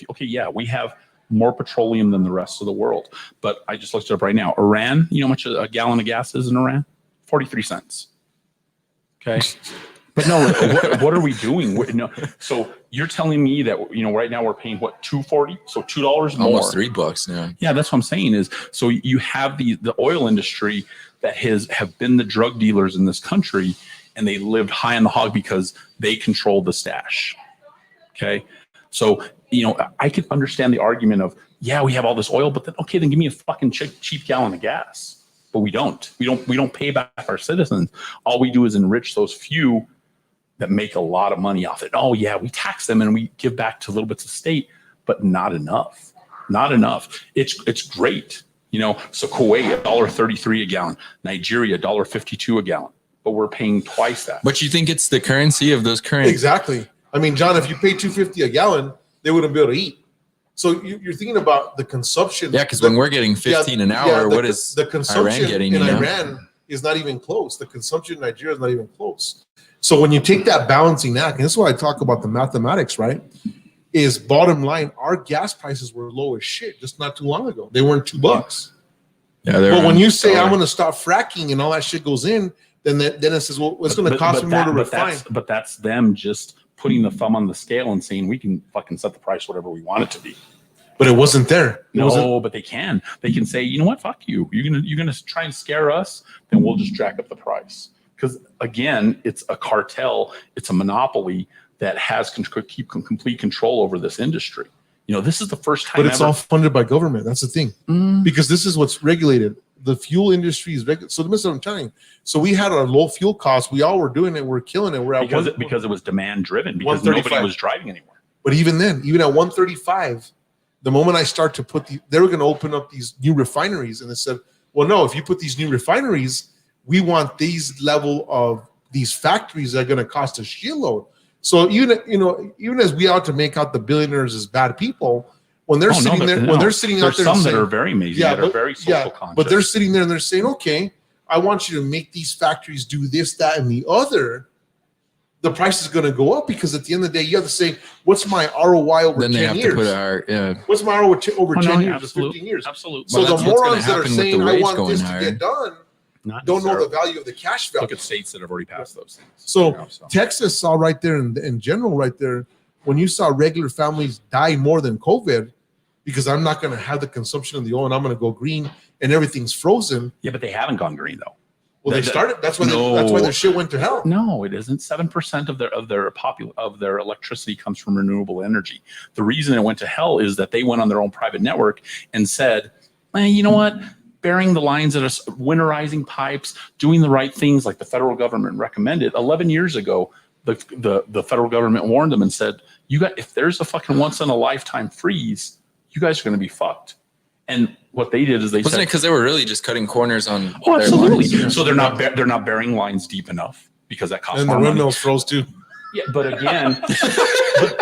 we have more petroleum than the rest of the world. But I just looked it up right now. Iran, you know how much a gallon of gas is in Iran? 43 cents. Okay. But no, what are we doing? No, so you're telling me that right now we're paying what, $2.40, so $2 more, almost $3 now. Yeah, that's what I'm saying. Is so you have the oil industry that have been the drug dealers in this country, and they lived high on the hog because they controlled the stash. Okay, so I could understand the argument of we have all this oil, but then then give me a fucking cheap gallon of gas. But we don't pay back our citizens. All we do is enrich those few that make a lot of money off it. Oh yeah, we tax them and we give back to little bits of state, but not enough. Not enough. It's great, So Kuwait $1.33 a gallon, Nigeria $1.52 a gallon, but we're paying twice that. But you think it's the currency of those currencies? Exactly. I mean, John, if you pay $2.50 a gallon, they wouldn't be able to eat. So you're thinking about the consumption. Yeah, because when we're getting 15 an hour, what is the consumption Iran getting? In Iran is not even close. The consumption in Nigeria is not even close. So when you take that balancing act, and this is why I talk about the mathematics, right? Is bottom line, our gas prices were low as shit just not too long ago. They weren't $2. Yeah, but when you say I'm going to stop fracking and all that shit goes in, then it says, well, it's going to cost me more to refine. But that's them just putting the thumb on the scale and saying we can fucking set the price whatever we want it to be. But it wasn't there. But they can. They can say, you know what, fuck you. You're gonna try and scare us, then we'll just jack up the price. Because again, it's a cartel, it's a monopoly that has complete control over this industry. This is the first time. But it's all funded by government. That's the thing. Because this is what's regulated. The fuel industry is regulated. So this is what I'm telling you. So we had our low fuel costs. We all were doing it. We're killing it. We're at because it was demand driven. Because nobody was driving anymore. But even then, even at 135. The moment I start to put they were going to open up these new refineries, and they said, well, no, if you put these new refineries, we want these level of these factories that are going to cost a shitload. So even as we ought to make out the billionaires as bad people, when they're sitting out there, there's some that are very amazing, that are very social conscious. But they're sitting there and they're saying, okay, I want you to make these factories do this, that, and the other. The price is going to go up because at the end of the day, you have to say, what's my ROI over 10 years? What's my ROI over 10 years or 15 years? Absolutely. So the morons that are saying, I want this to get done, don't know the value of the cash value. Look at states that have already passed those things. So Texas saw right there in general right there, when you saw regular families die more than COVID, because I'm not going to have the consumption of the oil and I'm going to go green and everything's frozen. Yeah, but they haven't gone green though. Well, they started. That's why their shit went to hell. No, it isn't. 7% of their electricity comes from renewable energy. The reason it went to hell is that they went on their own private network and said, you know what? Burying the lines that are winterizing pipes, doing the right things like the federal government recommended. 11 years ago, the federal government warned them and said, if there's a fucking once in a lifetime freeze, you guys are going to be fucked. And what they did is they wasn't it because they were really just cutting corners on. Oh, absolutely. So they're not burying lines deep enough because that costs more money. And the windmills froze too. Yeah, but again,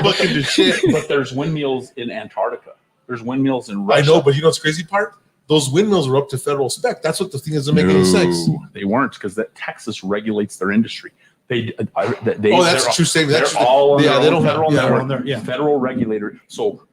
but there's windmills in Antarctica. There's windmills in Russia. I know, but you know what's crazy part? Those windmills were up to federal spec. That's what the thing doesn't make any sense. They weren't because Texas regulates their industry. That's a true statement. They're all on their own federal network. Federal regulator. So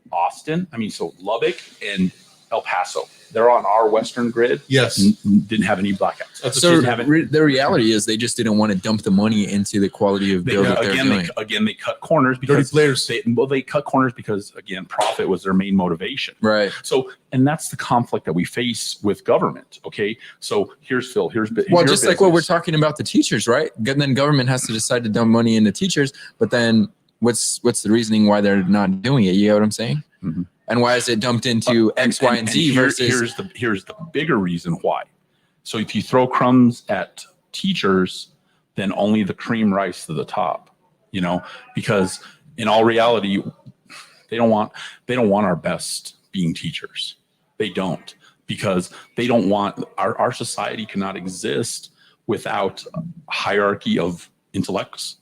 Lubbock and El Paso, they're on our Western grid. Yes. Didn't have any blackouts. So the reality is they just didn't want to dump the money into the quality of build that they're doing. They cut corners because dirty players. They cut corners because again, profit was their main motivation. Right. So, and that's the conflict that we face with government. Okay. So here's Phil. Here's just business. Like what we're talking about the teachers, right? And then government has to decide to dump money into teachers, but then what's the reasoning why they're not doing it? You know what I'm saying? Mm-hmm. And why is it dumped into X, Y, and Z versus? Here's the bigger reason why. So if you throw crumbs at teachers, then only the cream rise to the top, you know, because in all reality, they don't want our best being teachers. They don't, because they don't want our society cannot exist without a hierarchy of intellects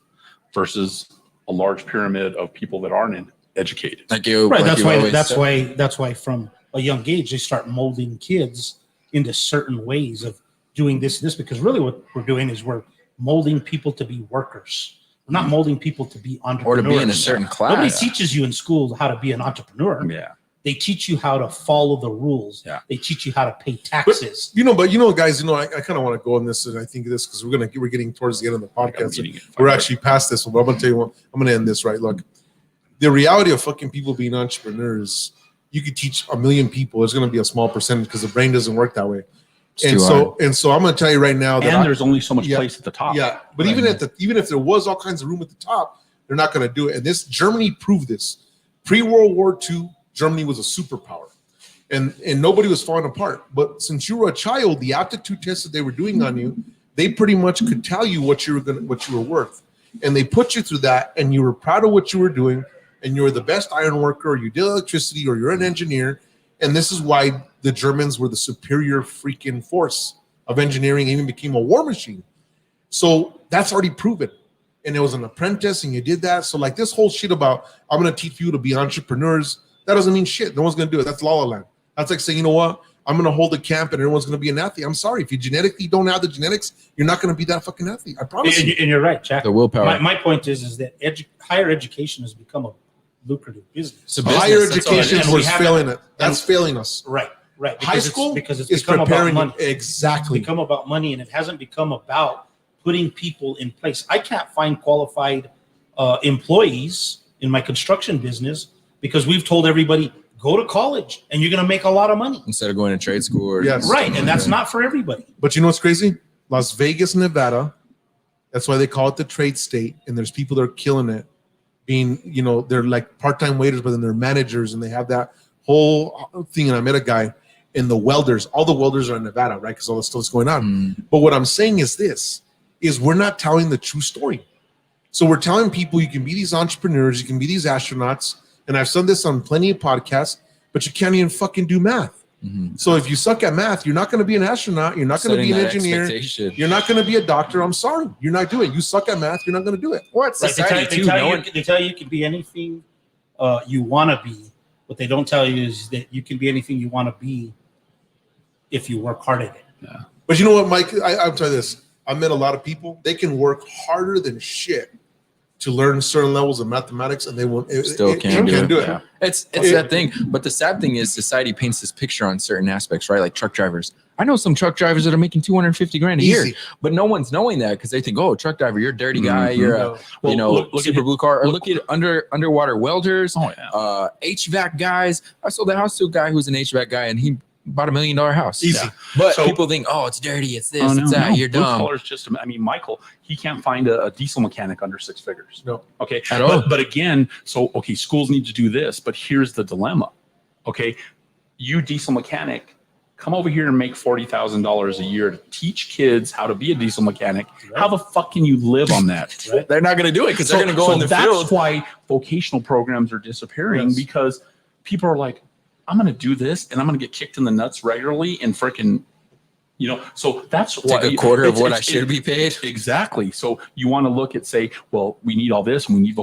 versus a large pyramid of people that aren't educated. Like you, Right. like That's you why. always That's said. why. That's why from a young age they start molding kids into certain ways of doing this. Because really, what we're doing is we're molding people to be workers. We're not molding people to be or entrepreneurs. to be in a certain Nobody class. teaches you in school how to be an entrepreneur. Yeah. They teach you how to follow the rules. Yeah. They teach you how to pay taxes. Guys, I kind of want to go on this, and I think this because we're getting towards the end of the I'm podcast. getting it. We're actually past this one, but I'm gonna tell you what, I'm gonna end this right. Look, the reality of fucking people being entrepreneurs, you could teach a million people. It's gonna be a small percentage because the brain doesn't work that way. It's And too so I'm gonna tell you right now that And there's only so much Yeah. place at the top. yeah, but even if there was all kinds of room at the top, they're not gonna do it. And this Germany proved this. Pre-World War II, Germany was a superpower. And nobody was falling apart. But since you were a child, the aptitude tests that they were doing on you, they pretty much could tell you what you were worth. And they put you through that, and you were proud of what you were doing, and you were the best iron worker, or you did electricity, or you're an engineer. And this is why the Germans were the superior freaking force of engineering, even became a war machine. So that's already proven. And it was an apprentice, and you did that. So like this whole shit about I'm gonna teach you to be entrepreneurs, that doesn't mean shit. No one's gonna do it. That's La La Land. That's like saying, you know what? I'm going to hold a camp and everyone's going to be an athlete. I'm sorry. If you genetically don't have the genetics, you're not going to be that fucking athlete. I promise you. And you're right, Jack. The willpower. My point is that higher education has become a lucrative business. It's a business, Higher that's all it education is. And we was haven't- failing it. That's failing us. Right. High school because it's is become about preparing money. exactly. It's become about money, and it hasn't become about putting people in place. I can't find qualified employees in my construction business because we've told everybody, go to college and you're going to make a lot of money. Instead of going to trade school. Or Yes. Right. And that's not for everybody. But you know what's crazy? Las Vegas, Nevada. That's why they call it the trade state. And there's people that are killing it. Being, they're like part-time waiters, but then they're managers, and they have that whole thing. And I met a guy in the welders. All the welders are in Nevada, right? Because all the stuff's going on. But what I'm saying is this, is we're not telling the true story. So we're telling people you can be these entrepreneurs, you can be these astronauts. And I've said this on plenty of podcasts, but you can't even fucking do math. So if you suck at math, you're not going to be an astronaut. You're not going to be an engineer. You're not going to be a doctor. I'm sorry. You're not doing it. You suck at math. You're not going to do it. What Right. society too? They tell you can be anything you want to be. What they don't tell you is that you can be anything you want to be if you work hard at it. Yeah. But you know what, Mike? I'll tell you this. I've met a lot of people. They can work harder than shit to learn certain levels of mathematics, and they won't. Still can't do it. Yeah. It's that thing. But the sad thing is society paints this picture on certain aspects, right? Like truck drivers. I know some truck drivers that are making 250 grand a year, Easy. but no one's knowing that because they think, oh, truck driver, you're a dirty guy. You're a, No. Well, look super at- blue car. Or look at underwater welders, Oh, yeah. HVAC guys. I sold a house to a guy who's an HVAC guy, and he bought $1 million house. Easy. Yeah. But So- people think, oh, it's dirty. It's this. Oh, no, it's that. no. You're Blue dumb. collar's just, Michael, he can't find a diesel mechanic under 6 figures. No. Okay. At all. But again, schools need to do this, but here's the dilemma. Okay. You diesel mechanic, come over here and make $40,000 a year to teach kids how to be a diesel mechanic. How the fuck can you live on that? They're not going to do it because they're going to go in the that's field. why vocational programs are disappearing, Yes. because people are like, I'm going to do this and I'm going to get kicked in the nuts regularly and freaking, so that's why Take a quarter of it's- what I it's- should be paid. Exactly. So you want to look at, say, well, we need all this and we need,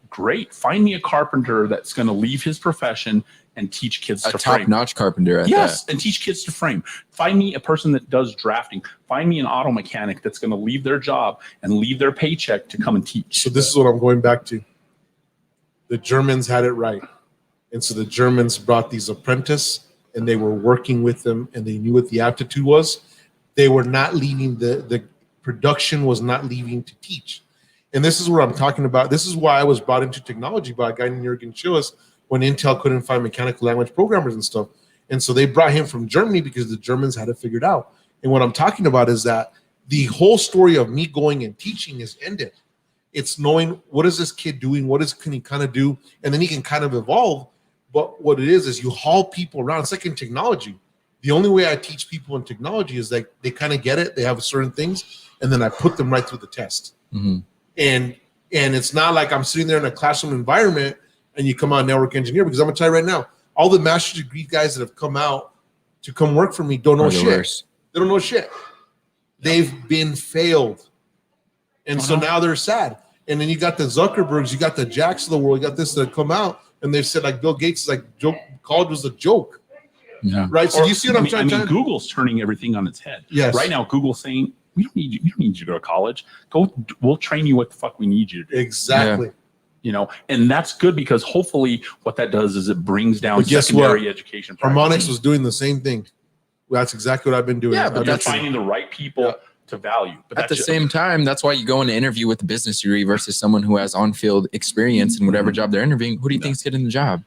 great. Find me a carpenter that's going to leave his profession and teach kids A to frame. top-notch carpenter at Yes, that. and teach kids to frame. Find me a person that does drafting. Find me an auto mechanic that's going to leave their job and leave their paycheck to come and teach. So this is what I'm going back to. The Germans had it right. And so the Germans brought these apprentices, and they were working with them, and they knew what the aptitude was. They were not leaving, the production was not leaving to teach. And this is what I'm talking about. This is why I was brought into technology by a guy named Jürgen Schillis when Intel couldn't find mechanical language programmers and stuff. And so they brought him from Germany because the Germans had it figured out. And what I'm talking about is that the whole story of me going and teaching is ended. It's knowing what is this kid doing, can he kind of do, and then he can kind of evolve. But what it is you haul people around. It's like in technology. The only way I teach people in technology is like they kind of get it, they have certain things, and then I put them right through the test. Mm-hmm. And it's not like I'm sitting there in a classroom environment and you come out network engineer, because I'm gonna tell you right now, all the master's degree guys that have come out to come work for me don't know shit. They don't know shit. They've been failed. And so now they're sad. And then you got the Zuckerbergs, you got the Jacks of the world, you got this that come out and they've said like Bill Gates is like college was a joke. Yeah. Right. So you see what I'm trying to Google's turning everything on its head. Yes. Right now, Google's saying, we don't need you to go to college. We'll train you what the fuck we need you to do. Exactly. And that's good, because hopefully what that does is it brings down But guess secondary what? education. Harmonics was doing the same thing. That's exactly what I've been doing. Yeah, but You're that's finding the right people to value. But at the same time, that's why you go in an interview with a business degree versus someone who has on-field experience in whatever job they're interviewing. Who do you think's getting the job?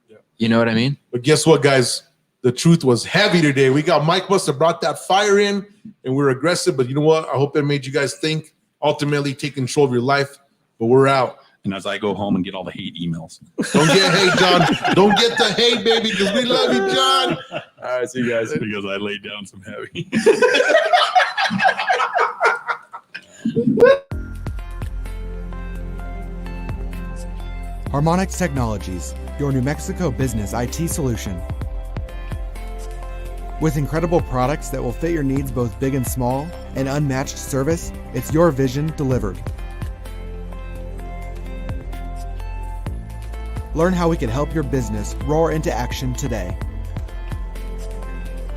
Yeah. You know what I mean? But guess what, guys? The truth was heavy today. We got Mike must have brought that fire in, and we're aggressive. But you know what? I hope it made you guys think. Ultimately, take control of your life. But we're out. And as I go home and get all the hate emails. Don't get hate, John. Don't get the hate, baby, because we love you, John. All right, see you guys. Because I laid down some heavy. Harmonix Technologies, your New Mexico business IT solution. With incredible products that will fit your needs both big and small, and unmatched service, it's your vision delivered. Learn how we can help your business roar into action today.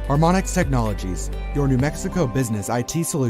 Harmonix Technologies, your New Mexico business IT solution.